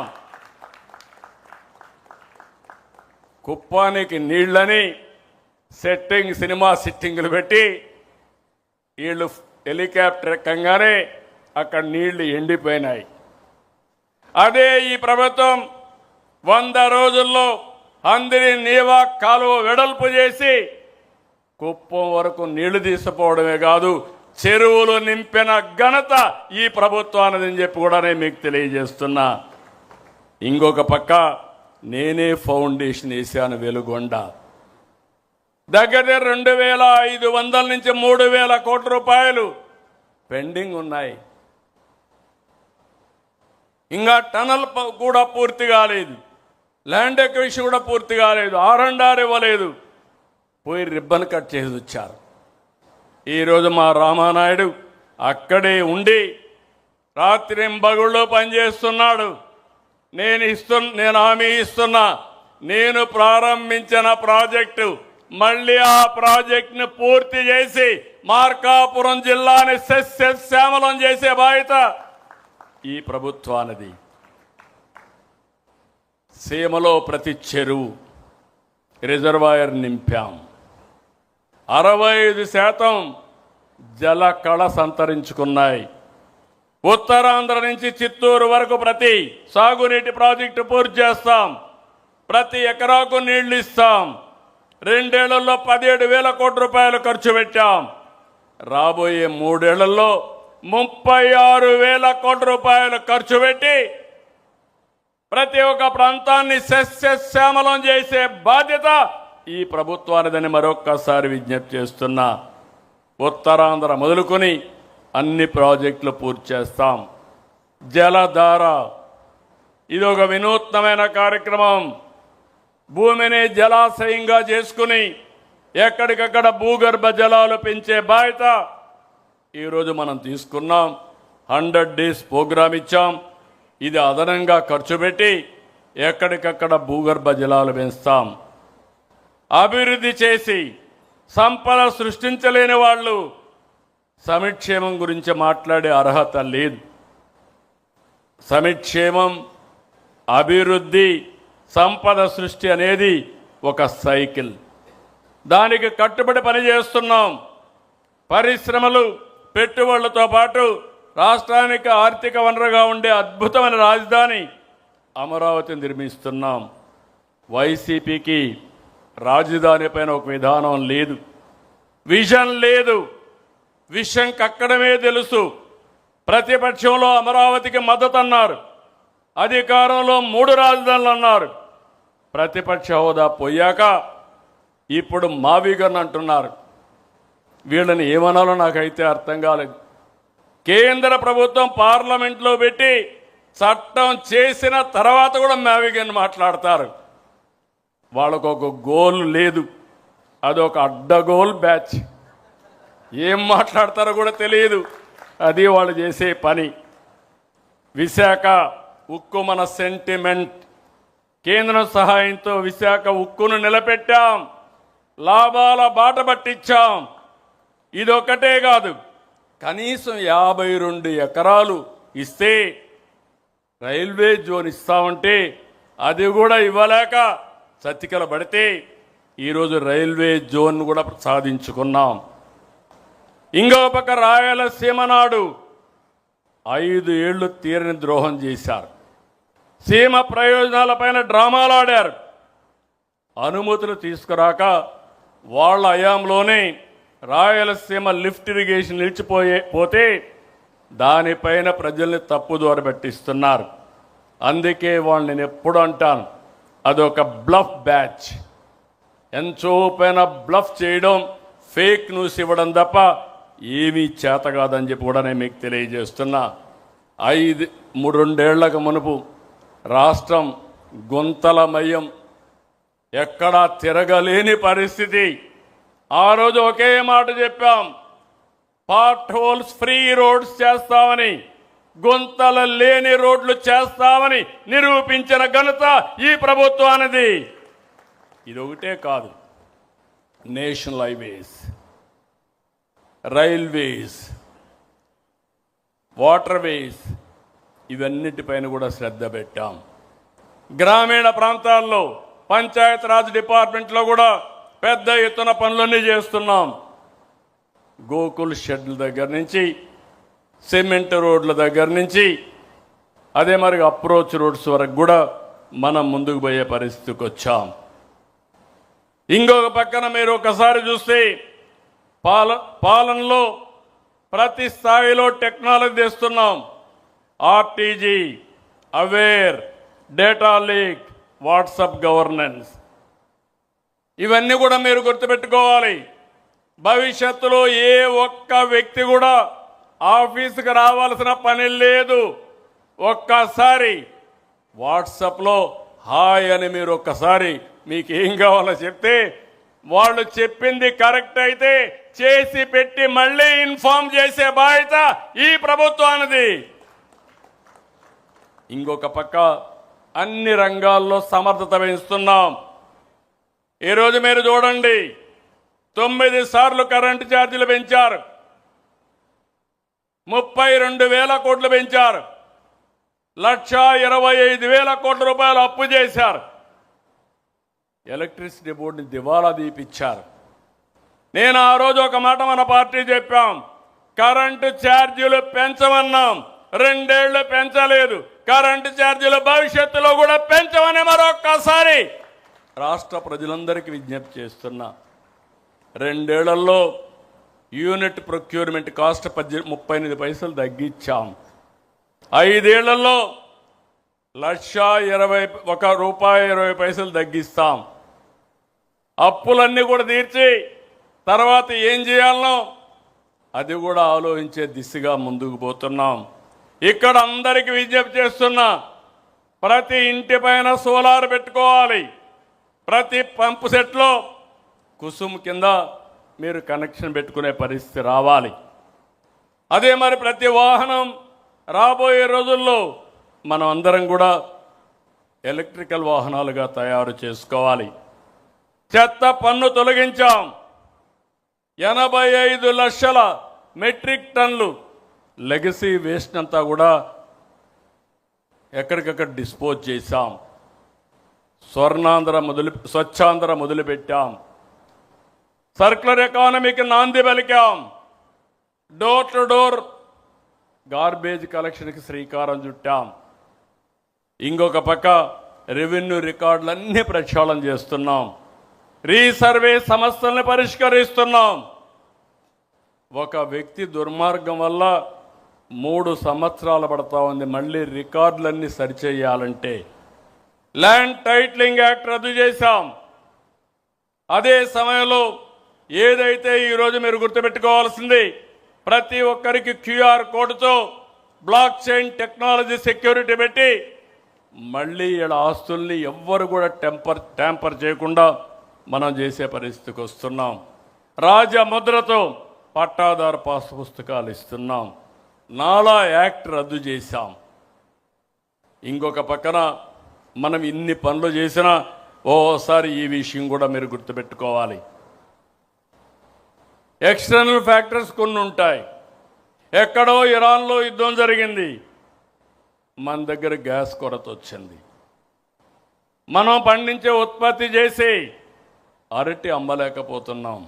కుప్పానికి నీళ్లని సినిమా సిట్టింగులు పెట్టి వీళ్ళు హెలికాప్టర్ ఎక్కంగానే అక్కడ నీళ్లు ఎండిపోయినాయి. అదే ఈ ప్రభుత్వం 100 రోజుల్లో అందరి నీవా కాలువ వెడల్పు చేసి కుప్పం వరకు నీళ్లు తీసుకుపోవడమే కాదు, చెరువులు నింపిన ఘనత ఈ ప్రభుత్వానిదని చెప్పి కూడా నేను మీకు తెలియజేస్తున్నా. ఇంకొక పక్క నేనే ఫౌండేషన్ వేశాను వెలుగొండ. దగ్గర 2,500 నుంచి 3,000 కోట్ల రూపాయలు పెండింగ్ ఉన్నాయి. ఇంకా టనల్ కూడా పూర్తి కాలేదు. ల్యాండ్ ఎక్విజిషన్ కూడా పూర్తి కాలేదు. R&R ఇవ్వలేదు. పోయి రిబ్బన్ కట్ చేసి వచ్చారు. ఈరోజు మా రామానాయుడు అక్కడే ఉండి రాత్రింబగుళ్ళు పనిచేస్తున్నాడు. నేను హామీ ఇస్తున్నా, నేను ప్రారంభించిన ప్రాజెక్టు మళ్ళీ ఆ ప్రాజెక్టును పూర్తి చేసి మార్కాపురం జిల్లాని సస్యశ్యామలం చేసే బాధ్యత ఈ ప్రభుత్వానిది. సీమలో ప్రతి చెరువు రిజర్వాయర్ నింపాం. 65% జల కళ సంతరించుకున్నాయి. ఉత్తరాంధ్ర నుంచి చిత్తూరు వరకు ప్రతి సాగునీటి ప్రాజెక్టు పూర్తి చేస్తాం. ప్రతి ఎకరాకు నీళ్లు ఇస్తాం. 2 ఏళ్లలో 17,000 కోట్ల రూపాయలు ఖర్చు పెట్టాం. రాబోయే 3 ఏళ్లలో 36,000 కోట్ల రూపాయలు ఖర్చు పెట్టి ప్రతి ఒక్క ప్రాంతాన్ని సస్యశ్యామలం చేసే బాధ్యత ఈ ప్రభుత్వానిదని మరొక్కసారి విజ్ఞప్తి చేస్తున్నా. ఉత్తరాంధ్ర మొదలుకొని అన్ని ప్రాజెక్టులు పూర్తి చేస్తాం. జలధార ఇది ఒక వినూత్నమైన కార్యక్రమం. భూమిని జలాశయంగా చేసుకుని ఎక్కడికక్కడ భూగర్భ జలాలు పెంచే బాధ్యత ఈరోజు మనం తీసుకున్నాం. 100 డేస్ ప్రోగ్రామ్ ఇచ్చాం. ఇది అదనంగా ఖర్చు పెట్టి ఎక్కడికక్కడ భూగర్భ జలాలు పెంచుతాం. అభివృద్ధి చేసి సంపద సృష్టించలేని వాళ్ళు సమిక్షేమం గురించి మాట్లాడే అర్హత లేదు. సమిక్షేమం, అభివృద్ధి, సంపద సృష్టి అనేది ఒక సైకిల్. దానికి కట్టుబడి పనిచేస్తున్నాం. పరిశ్రమలు, పెట్టుబడులతో పాటు రాష్ట్రానికి ఆర్థిక వనరుగా ఉండే అద్భుతమైన రాజధాని అమరావతి నిర్మిస్తున్నాం. వైసీపీకి రాజధాని పైన ఒక విధానం లేదు, విజన్ లేదు. విషయం కక్కడమే తెలుసు. ప్రతిపక్షంలో అమరావతికి మద్దతు అన్నారు, అధికారంలో 3 రాజధానులు అన్నారు. ప్రతిపక్ష హోదా పోయాక ఇప్పుడు మావిగన్ అంటున్నారు. వీళ్ళని ఏమనాలో నాకైతే అర్థం కాలేదు. కేంద్ర ప్రభుత్వం పార్లమెంట్లో పెట్టి చట్టం చేసిన తర్వాత కూడా మావిగన్ మాట్లాడతారు. వాళ్ళకు ఒక గోల్ లేదు, అదొక అడ్డగోల్ బ్యాచ్. ఏం మాట్లాడతారో కూడా తెలియదు. అది వాళ్ళు చేసే పని. విశాఖ ఉక్కు మన సెంటిమెంట్. కేంద్రం సహాయంతో విశాఖ ఉక్కును నిలబెట్టాం. లాభాల బాట పట్టించాం. ఇదొక్కటే కాదు, కనీసం 52 ఎకరాలు ఇస్తే రైల్వే జోన్ ఇస్తామంటే అది కూడా ఇవ్వలేక చతికిల పడితే ఈరోజు రైల్వే జోన్ కూడా సాధించుకున్నాం. ఇంకో పక్క రాయలసీమ నాడు 5 ఏళ్లు తీరని ద్రోహం చేశారు. సీమ ప్రయోజనాలపైన డ్రామాలాడారు. అనుమతులు తీసుకురాక వాళ్ళ హయాంలోనే రాయలసీమ లిఫ్ట్ ఇరిగేషన్ నిలిచిపోతే దానిపైన ప్రజల్ని తప్పుదోవ పట్టిస్తున్నారు. అందుకే వాళ్ళు నేను ఎప్పుడు అంటాను, అదొక బ్లఫ్ బ్యాచ్. ఎంచోపైన బ్లఫ్ చేయడం, ఫేక్ న్యూస్ ఇవ్వడం తప్ప ఏమీ చేత కాదని చెప్పి కూడా నేను మీకు తెలియజేస్తున్నా. 2 ఏళ్లకు మునుపు రాష్ట్రం గుంతలమయం, ఎక్కడా తిరగలేని పరిస్థితి. ఆ రోజు ఒకే మాట చెప్పాం, పార్ట్ హోల్స్ ఫ్రీ రోడ్స్ చేస్తామని, గుంతలు లేని రోడ్లు చేస్తామని నిరూపించిన ఘనత ఈ ప్రభుత్వానిది. ఇది ఒకటే కాదు, నేషనల్ హైవేస్, రైల్వేస్, వాటర్వేస్, ఇవన్నిటిపైన కూడా శ్రద్ధ పెట్టాం. గ్రామీణ ప్రాంతాల్లో పంచాయతీరాజ్ డిపార్ట్మెంట్లో కూడా పెద్ద ఎత్తున పనులన్నీ చేస్తున్నాం. గోకుల్ షెడ్ల దగ్గర నుంచి, సిమెంట్ రోడ్ల దగ్గర నుంచి, అదే మరి అప్రోచ్ రోడ్స్ వరకు కూడా మనం ముందుకు పోయే పరిస్థితికి వచ్చాం. ఇంకొక పక్కన మీరు ఒకసారి చూస్తే పాలనలో ప్రతి స్థాయిలో టెక్నాలజీ తెస్తున్నాం. RTG, aware, data lake, WhatsApp governance, ఇవన్నీ కూడా మీరు గుర్తుపెట్టుకోవాలి. భవిష్యత్తులో ఏ ఒక్క వ్యక్తి కూడా ఆఫీసుకు రావాల్సిన పని లేదు. ఒక్కసారి వాట్సాప్లో హాయ్ అని మీరు ఒక్కసారి మీకు ఏం కావాలో చెప్తే వాళ్ళు చెప్పింది కరెక్ట్ అయితే చేసి పెట్టి మళ్ళీ ఇన్ఫార్మ్ చేసే బాధ్యత ఈ ప్రభుత్వానిది. ఇంకొక పక్క అన్ని రంగాల్లో సమర్థత పెంచుతున్నాం. ఈరోజు మీరు చూడండి, 9 సార్లు కరెంటు ఛార్జీలు పెంచారు, 32,000 కోట్లు పెంచారు, 1,25,000 కోట్ల రూపాయలు అప్పు చేశారు, ఎలక్ట్రిసిటీ బోర్డుని దివాలా తీపిచ్చారు. నేను ఆ రోజు ఒక మాట మన పార్టీ చెప్పాం, కరెంటు ఛార్జీలు పెంచమన్నాం, 2 ఏళ్లు పెంచలేదు. కరెంటు ఛార్జీలు భవిష్యత్తులో కూడా పెంచమని మరొక్కసారి రాష్ట్ర ప్రజలందరికీ విజ్ఞప్తి చేస్తున్నా. 2 ఏళ్లలో యూనిట్ ప్రొక్యూర్మెంట్ కాస్ట్ 38 పైసలు తగ్గించాం. 5 ఏళ్లలో ₹1.20 తగ్గిస్తాం. అప్పులన్నీ కూడా తీర్చి తర్వాత ఏం చేయాలనో అది కూడా ఆలోచించే దిశగా ముందుకు పోతున్నాం. ఇక్కడ అందరికీ విజ్ఞప్తి చేస్తున్నా, ప్రతి ఇంటి పైన సోలార్ పెట్టుకోవాలి. ప్రతి పంపు సెట్లో కుసుమ్ కింద మీరు కనెక్షన్ పెట్టుకునే పరిస్థితి రావాలి. అదే మరి ప్రతి వాహనం రాబోయే రోజుల్లో మనం అందరం కూడా ఎలక్ట్రికల్ వాహనాలుగా తయారు చేసుకోవాలి. చెత్త పన్ను తొలగించాం. 85 లక్షల మెట్రిక్ టన్నులు లెగసీ వేస్ట్ అంతా కూడా ఎక్కడికక్కడ డిస్పోజ్ చేశాం. స్వచ్ఛాంధ్ర మొదలుపెట్టాం. సర్క్యులర్ ఎకానమీకి నాంది పలికాం. డోర్ టు డోర్ గార్బేజ్ కలెక్షన్కి శ్రీకారం చుట్టాం. ఇంకొక పక్క రెవెన్యూ రికార్డులన్నీ ప్రక్షాళన చేస్తున్నాం. రీసర్వే సమస్యల్ని పరిష్కరిస్తున్నాం. ఒక వ్యక్తి దుర్మార్గం వల్ల 3 సంవత్సరాలు పడతా ఉంది మళ్ళీ రికార్డులన్నీ సరిచేయాలంటే. ల్యాండ్ టైటిలింగ్ యాక్ట్ రద్దు చేశాం. అదే సమయంలో ఏదైతే ఈరోజు మీరు గుర్తుపెట్టుకోవాల్సింది, ప్రతి ఒక్కరికి QR కోడ్తో బ్లాక్ చైన్ టెక్నాలజీ సెక్యూరిటీ పెట్టి మళ్ళీ ఈడ ఆస్తుల్ని ఎవ్వరు కూడా ట్యాంపర్ చేయకుండా మనం చేసే పరిస్థితికి వస్తున్నాం. రాజముద్రతో పట్టాదారు పాస్ పుస్తకాలు ఇస్తున్నాం. నాలా యాక్ట్ రద్దు చేశాం. ఇంకొక పక్కన మనం ఇన్ని పనులు చేసినా ఓసారి ఈ విషయం కూడా మీరు గుర్తుపెట్టుకోవాలి. ఎక్స్టర్నల్ ఫ్యాక్టర్స్ కొన్ని ఉంటాయి. ఎక్కడో ఇరాన్లో యుద్ధం జరిగింది, మన దగ్గర గ్యాస్ కొరత వచ్చింది. మనం పండించే ఉత్పత్తి చేసి అరటి అమ్మలేకపోతున్నాం,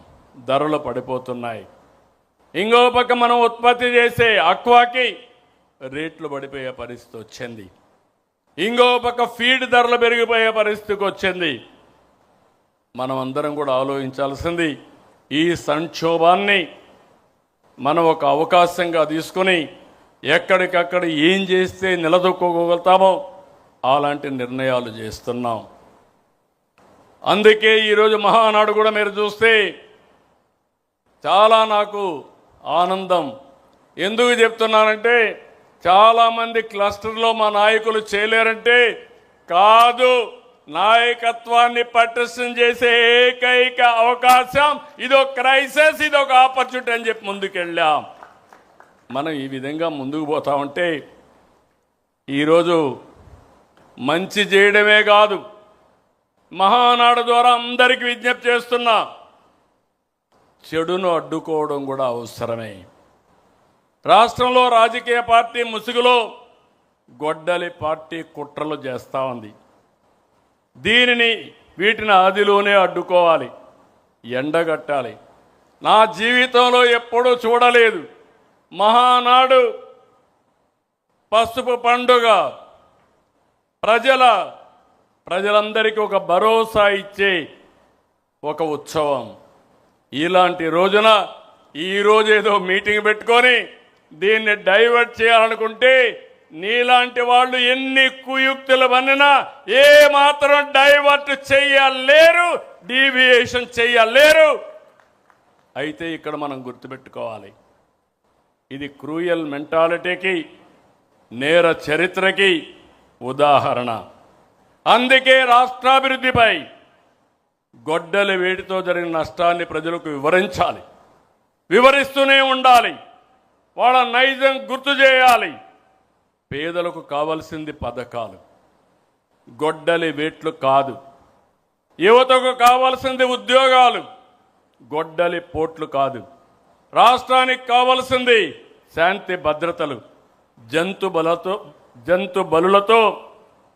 ధరలు పడిపోతున్నాయి. ఇంకో పక్క మనం ఉత్పత్తి చేసే అక్వాకి రేట్లు పడిపోయే పరిస్థితి వచ్చింది. ఇంకో పక్క ఫీడ్ ధరలు పెరిగిపోయే పరిస్థితికి వచ్చింది. మనం అందరం కూడా ఆలోచించాల్సింది, ఈ సంక్షోభాన్ని మనం ఒక అవకాశంగా తీసుకుని ఎక్కడికక్కడ ఏం చేస్తే నిలదొక్కుకోగలుగుతామో అలాంటి నిర్ణయాలు చేస్తున్నాం. అందుకే ఈరోజు మహానాడు కూడా మీరు చూస్తే చాలా నాకు ఆనందం. ఎందుకు చెప్తున్నానంటే, చాలామంది క్లస్టర్లో మా నాయకులు చేయలేరంటే కాదు, నాయకత్వాన్ని పటిష్టం చేసే ఏకైక అవకాశం ఇదొక క్రైసిస్, ఇదొక ఆపర్చునిటీ అని చెప్పి ముందుకెళ్ళాం. మనం ఈ విధంగా ముందుకు పోతా ఉంటే ఈరోజు మంచి చేయడమే కాదు, మహానాడు ద్వారా అందరికీ విజ్ఞప్తి చేస్తున్నా, చెడును అడ్డుకోవడం కూడా అవసరమే. రాష్ట్రంలో రాజకీయ పార్టీ ముసుగులో గొడ్డలి పార్టీ కుట్రలు చేస్తూ ఉంది. వీటిని ఆదిలోనే అడ్డుకోవాలి, ఎండగట్టాలి. నా జీవితంలో ఎప్పుడూ చూడలేదు, మహానాడు పసుపు పండుగ ప్రజలందరికీ ఒక భరోసా ఇచ్చే ఒక ఉత్సవం. ఇలాంటి రోజున ఈరోజు ఏదో మీటింగ్ పెట్టుకొని దీన్ని డైవర్ట్ చేయాలనుకుంటే నీలాంటి వాళ్ళు ఎన్ని కుయుక్తులు పన్నినా ఏ మాత్రం డైవర్ట్ చేయలేరు, డీవియేషన్ చేయలేరు. అయితే ఇక్కడ మనం గుర్తుపెట్టుకోవాలి, ఇది క్రూయల్ మెంటాలిటీకి, నేర చరిత్రకి ఉదాహరణ. అందుకే రాష్ట్రాభివృద్ధిపై గొడ్డలి వేడితో జరిగిన నష్టాన్ని ప్రజలకు వివరించాలి, వివరిస్తూనే ఉండాలి, వాళ్ళ నైజం గుర్తు చేయాలి. పేదలకు కావాల్సింది పథకాలు, గొడ్డలి వేట్లు కాదు. యువతకు కావాల్సింది ఉద్యోగాలు, గొడ్డలి పోట్లు కాదు. రాష్ట్రానికి కావాల్సింది శాంతి భద్రతలు, జంతు బలులతో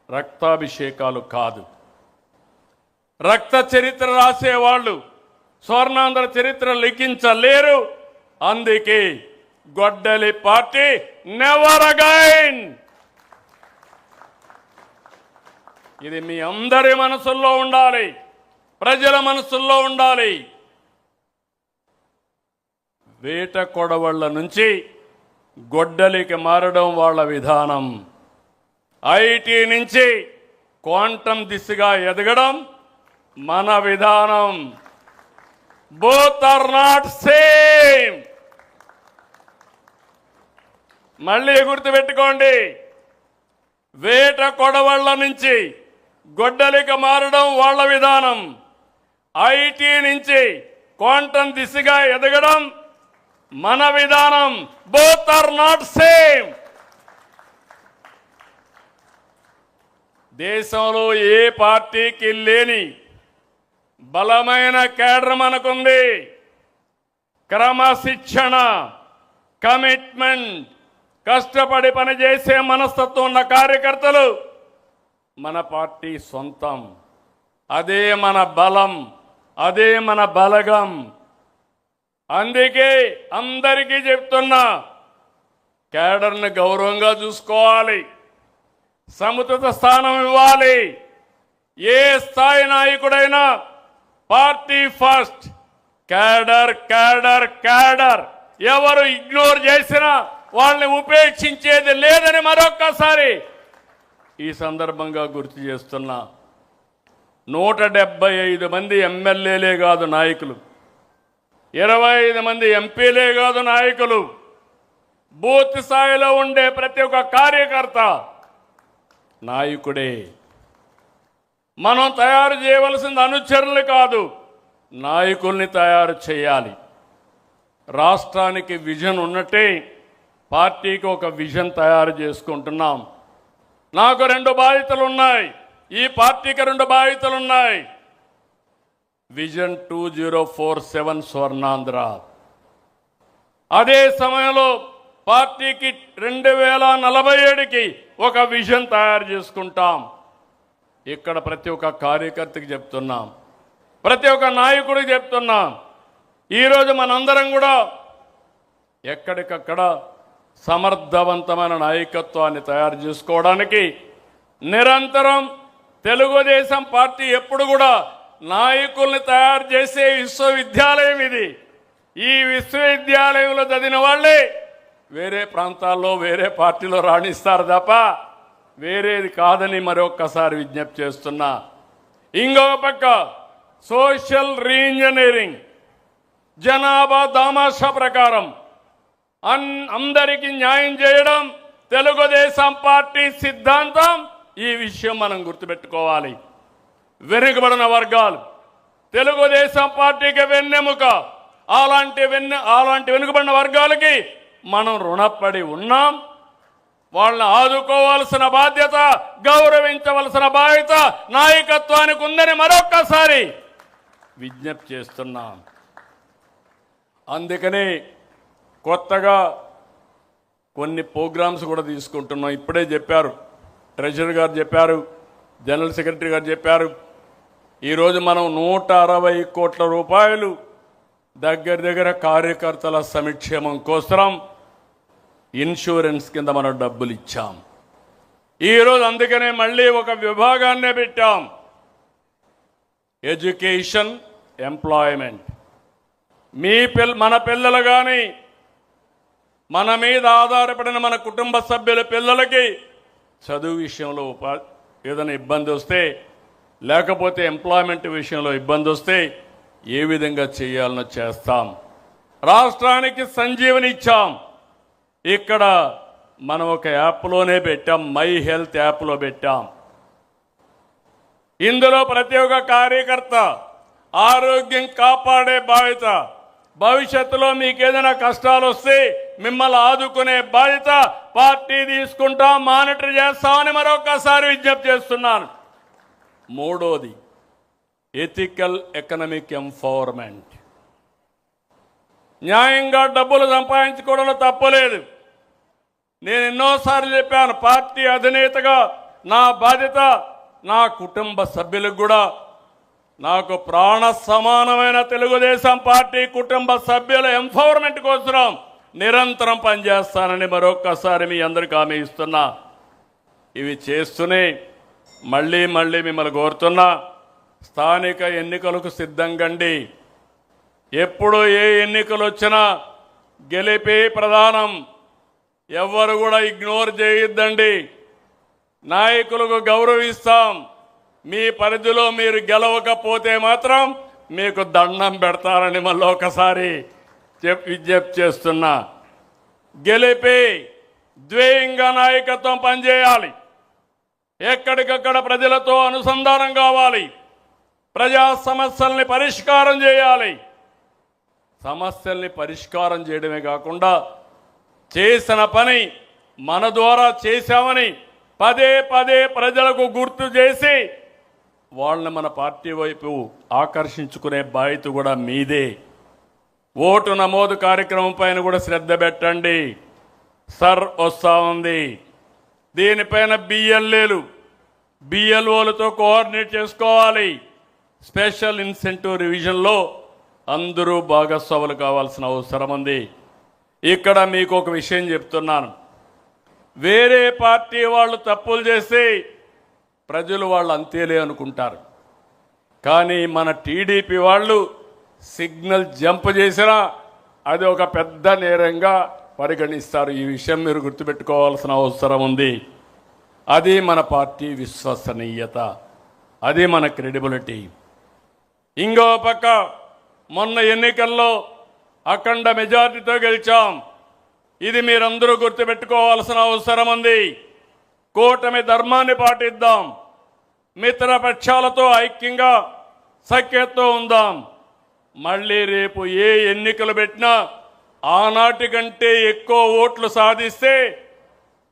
రక్తాభిషేకాలు కాదు. రక్త చరిత్ర రాసేవాళ్ళు స్వర్ణాంధ్ర చరిత్ర లిఖించలేరు. అందుకే గొడ్డలి పార్టీ నెవర్ అగైన్. ఇది మీ అందరి మనసుల్లో ఉండాలి, ప్రజల మనసుల్లో ఉండాలి. వేట కొడవళ్ల నుంచి గొడ్డలికి మారడం వాళ్ళ విధానం. ఐటీ నుంచి క్వాంటం దిశగా ఎదగడం మన విధానం. Both are not same. మళ్ళీ గుర్తుపెట్టుకోండి, వేట కొడవళ్ల నుంచి గొడ్డలికి మారడం వాళ్ళ విధానం. ఐటీ నుంచి క్వాంటం దిశగా ఎదగడం మన విధానం. Both are not same. దేశంలో ఏ పార్టీకి లేని బలమైన కేడర్ మనకుంది. క్రమశిక్షణ, కమిట్మెంట్, కష్టపడి పనిచేసే మనస్తత్వం ఉన్న కార్యకర్తలు మన పార్టీ సొంతం. అదే మన బలం, అదే మన బలగం. అందుకే అందరికీ చెప్తున్నా, కేడర్ని గౌరవంగా చూసుకోవాలి, సముచిత స్థానం ఇవ్వాలి. ఏ స్థాయి నాయకుడైనా party first, cadre cadre cadre. ఎవరు ఇగ్నోర్ చేసినా వాళ్ళని ఉపేక్షించేది లేదని మరొక్కసారి ఈ సందర్భంగా గుర్తు చేస్తున్నా. 175 మంది ఎమ్మెల్యేలే కాదు నాయకులు, 25 మంది ఎంపీలే కాదు నాయకులు. బూత్ స్థాయిలో ఉండే ప్రతి ఒక్క కార్యకర్త నాయకుడే. మనం తయారు చేయవలసింది అనుచరులు కాదు, నాయకుల్ని తయారు చేయాలి. రాష్ట్రానికి విజన్ ఉన్నట్టే పార్టీకి ఒక విజన్ తయారు చేసుకుంటున్నాం. నాకు 2 బాధ్యతలు ఉన్నాయి, ఈ పార్టీకి 2 బాధ్యతలు ఉన్నాయి. విజన్ 2047 స్వర్ణాంధ్ర. అదే సమయంలో పార్టీకి 2047కి ఒక విజన్ తయారు చేసుకుంటాం. ఇక్కడ ప్రతి ఒక్క కార్యకర్తకి చెప్తున్నాం, ప్రతి ఒక్క నాయకుడికి చెప్తున్నాం. ఈరోజు మనందరం కూడా ఎక్కడికక్కడ సమర్థవంతమైన నాయకత్వాన్ని తయారు చేసుకోవడానికి నిరంతరం తెలుగుదేశం పార్టీ ఎప్పుడు కూడా నాయకుల్ని తయారు చేసే విశ్వవిద్యాలయం ఇది. ఈ విశ్వవిద్యాలయంలో చదివిన వాళ్ళే వేరే ప్రాంతాల్లో వేరే పార్టీలో రాణిస్తారు తప్ప వేరేది కాదని మరొక్కసారి విజ్ఞప్తి చేస్తున్నా. ఇంకొక పక్క సోషల్ రీఇంజనీరింగ్, జనాభా దామాషా ప్రకారం అందరికీ న్యాయం చేయడం తెలుగుదేశం పార్టీ సిద్ధాంతం. ఈ విషయం మనం గుర్తుపెట్టుకోవాలి. వెనుకబడిన వర్గాలు తెలుగుదేశం పార్టీకి వెన్నెముక. అలాంటి వెనుకబడిన వర్గాలకి మనం రుణపడి ఉన్నాం. వాళ్ళని ఆదుకోవాల్సిన బాధ్యత, గౌరవించవలసిన బాధ్యత నాయకత్వానికి ఉందని మరొక్కసారి విజ్ఞప్తి చేస్తున్నాం. అందుకనే కొత్తగా కొన్ని ప్రోగ్రామ్స్ కూడా తీసుకుంటున్నాం. ఇప్పుడే చెప్పారు, ట్రెజరర్ గారు చెప్పారు, జనరల్ సెక్రటరీ గారు చెప్పారు. ఈరోజు మనం 160 కోట్ల రూపాయలు దగ్గర కార్యకర్తల సంక్షేమం కోసం ఇన్సూరెన్స్ కింద మనం డబ్బులు ఇచ్చాం. ఈరోజు అందుకనే మళ్ళీ ఒక విభాగాన్నే పెట్టాం, ఎడ్యుకేషన్, ఎంప్లాయ్మెంట్. మన పిల్లలు కానీ మన మీద ఆధారపడిన మన కుటుంబ సభ్యుల పిల్లలకి చదువు విషయంలో ఏదైనా ఇబ్బంది వస్తే, లేకపోతే ఎంప్లాయ్మెంట్ విషయంలో ఇబ్బంది వస్తే ఏ విధంగా చేయాలనో చేస్తాం. రాష్ట్రానికి సంజీవని ఇచ్చాం. ఇక్కడ మనం ఒక యాప్లోనే పెట్టాం, మై హెల్త్ యాప్లో పెట్టాం. ఇందులో ప్రతి ఒక్క కార్యకర్త ఆరోగ్యం కాపాడే బాధ్యత, భవిష్యత్తులో మీకు ఏదైనా కష్టాలు వస్తే మిమ్మల్ని ఆదుకునే బాధ్యత పార్టీ తీసుకుంటాం, మానిటర్ చేస్తామని మరొకసారి విజ్ఞప్తి చేస్తున్నాను. మూడోది ఎథికల్ ఎకనామిక్ ఎంపవర్మెంట్. న్యాయంగా డబ్బులు సంపాదించుకోవడంలో తప్పలేదు. నేను ఎన్నోసార్లు చెప్పాను, పార్టీ అధినేతగా నా బాధ్యత నా కుటుంబ సభ్యులకు కూడా నాకు ప్రాణ సమానమైన తెలుగుదేశం పార్టీ కుటుంబ సభ్యుల ఎంపవర్మెంట్ కోసం నిరంతరం పనిచేస్తానని మరొక్కసారి మీ అందరికీ హామీ ఇస్తున్నా. ఇవి చేస్తూనే మళ్ళీ మిమ్మల్ని కోరుతున్నా, స్థానిక ఎన్నికలకు సిద్ధంగండి. ఎప్పుడు ఏ ఎన్నికలు వచ్చినా గెలిపే ప్రధానం. ఎవ్వరు కూడా ఇగ్నోర్ చేయొద్దండి. నాయకులకు గౌరవిస్తాం. మీ పరిధిలో మీరు గెలవకపోతే మాత్రం మీకు దండం పెడతారని మళ్ళీ ఒకసారి విజ్ఞప్తి చేస్తున్నా. గెలిపి ద్వేయంగా నాయకత్వం పనిచేయాలి. ఎక్కడికక్కడ ప్రజలతో అనుసంధానం కావాలి. ప్రజా సమస్యల్ని పరిష్కారం చేయాలి. సమస్యల్ని పరిష్కారం చేయడమే కాకుండా చేసిన పని మన ద్వారా చేశామని పదే ప్రజలకు గుర్తు చేసి వాళ్ళని మన పార్టీ వైపు ఆకర్షించుకునే బాధ్యత కూడా మీదే. ఓటు నమోదు కార్యక్రమం పైన కూడా శ్రద్ధ పెట్టండి. సర్ వస్తూ ఉంది. దీనిపైన బిఎల్ఓలతో కోఆర్డినేట్ చేసుకోవాలి. స్పెషల్ ఇన్సెంటివ్ రివిజన్లో అందరూ భాగస్వాములు కావాల్సిన అవసరం ఉంది. ఇక్కడ మీకు ఒక విషయం చెప్తున్నాను. వేరే పార్టీ వాళ్ళు తప్పులు చేసి ప్రజలు వాళ్ళు అంతేలే అనుకుంటారు. కానీ మన టీడీపీ వాళ్ళు సిగ్నల్ జంప్ చేసినా అది ఒక పెద్ద నేరంగా పరిగణిస్తారు. ఈ విషయం మీరు గుర్తుపెట్టుకోవాల్సిన అవసరం ఉంది. అది మన పార్టీ విశ్వసనీయత, అది మన క్రెడిబిలిటీ. ఇంకో పక్క మొన్న ఎన్నికల్లో అఖండ మెజార్టీతో గెలిచాం. ఇది మీరందరూ గుర్తుపెట్టుకోవాల్సిన అవసరం ఉంది. కూటమి ధర్మాన్ని పాటిద్దాం. మిత్రపక్షాలతో ఐక్యంగా సఖ్యతతో ఉందాం. మళ్ళీ రేపు ఏ ఎన్నికలు పెట్టినా ఆనాటి కంటే ఎక్కువ ఓట్లు సాధిస్తే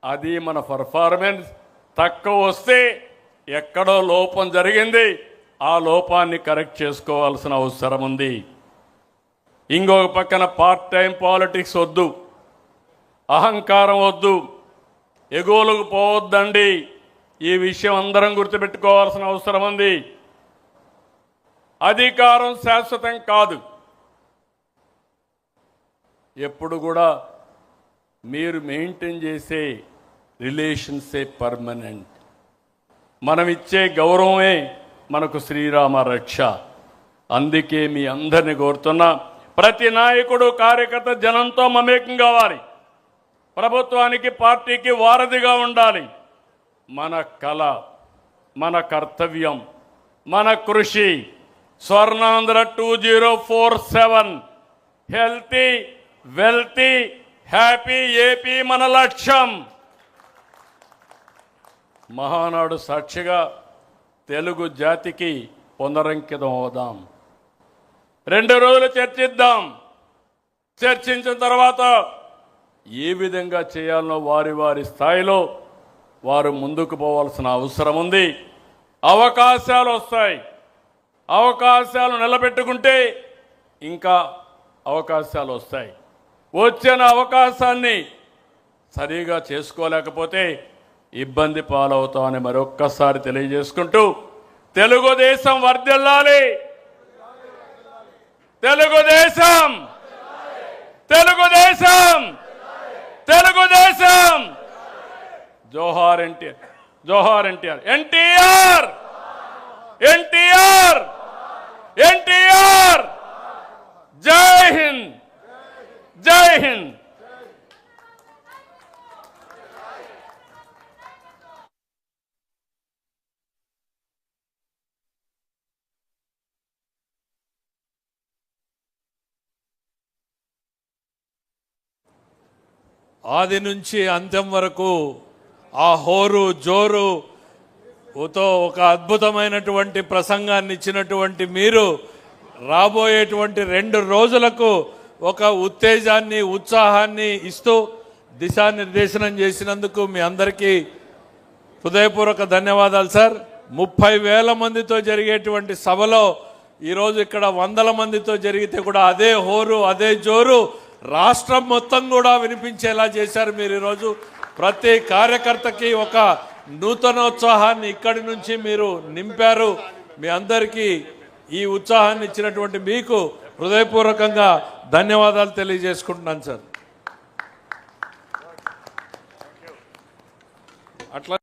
అది మన పర్ఫార్మెన్స్. తక్కువ వస్తే ఎక్కడో లోపం జరిగింది, ఆ లోపాన్ని కరెక్ట్ చేసుకోవాల్సిన అవసరం ఉంది. ఇంకొక పక్కన పార్ట్ టైం పాలిటిక్స్ వద్దు, అహంకారం వద్దు, ఎగోలకు పోవద్దండి. ఈ విషయం అందరం గుర్తుపెట్టుకోవాల్సిన అవసరం ఉంది. అధికారం శాశ్వతం కాదు. ఎప్పుడు కూడా మీరు మెయింటైన్ చేసే రిలేషన్సే పర్మనెంట్. మనం ఇచ్చే గౌరవమే మనకు శ్రీరామ రక్ష. అందుకే మీ అందరిని కోరుతున్నా, ప్రతి నాయకుడు కార్యకర్త జనంతో మమేకం కావాలి. ప్రభుత్వానికి పార్టీకి వారధిగా ఉండాలి. మన కళ, మన కర్తవ్యం, మన కృషి. Swarnandhra 2047 healthy wealthy happy AP మన లక్ష్యం. మహానాడు సాక్షిగా తెలుగు జాతికి పునరంకితం అవుదాం. 2 రోజులు చర్చిద్దాం. చర్చించిన తర్వాత ఏ విధంగా చేయాలనో వారి స్థాయిలో వారు ముందుకు పోవాల్సిన అవసరం ఉంది. అవకాశాలు వస్తాయి. అవకాశాలు నిలబెట్టుకుంటే ఇంకా అవకాశాలు వస్తాయి. వచ్చిన అవకాశాన్ని సరిగా చేసుకోలేకపోతే ఇబ్బంది పాలవుతామని మరొక్కసారి తెలియజేసుకుంటూ, తెలుగుదేశం వర్ధిల్లాలి. తెలుగుదేశం, తెలుగుదేశం, తెలుగుదేశం. జోహార్ ఎన్టీఆర్, జోహార్ ఎన్టీఆర్, ఎన్టీఆర్, ఎన్టీఆర్, ఎన్టీఆర్. జై హింద్, జై హింద్. ఆది నుంచి అంత్యం వరకు ఆ హోరు జోరుతో ఒక అద్భుతమైనటువంటి ప్రసంగాన్ని ఇచ్చినటువంటి మీరు రాబోయేటువంటి 2 రోజులకు ఒక ఉత్తేజాన్ని, ఉత్సాహాన్ని ఇస్తూ దిశానిర్దేశనం చేసినందుకు మీ అందరికీ హృదయపూర్వక ధన్యవాదాలు సార్. 30,000 మందితో జరిగేటువంటి సభలో ఈరోజు ఇక్కడ 100 మందితో జరిగితే కూడా అదే హోరు అదే జోరు రాష్ట్రం మొత్తం కూడా వినిపించేలా చేశారు మీరు. ఈరోజు ప్రతి కార్యకర్తకి ఒక నూతనోత్సాహాన్ని ఇక్కడి నుంచి మీరు నింపారు. మీ అందరికీ ఈ ఉత్సాహాన్ని ఇచ్చినటువంటి మీకు హృదయపూర్వకంగా ధన్యవాదాలు తెలియజేసుకుంటున్నాను సార్. అట్లా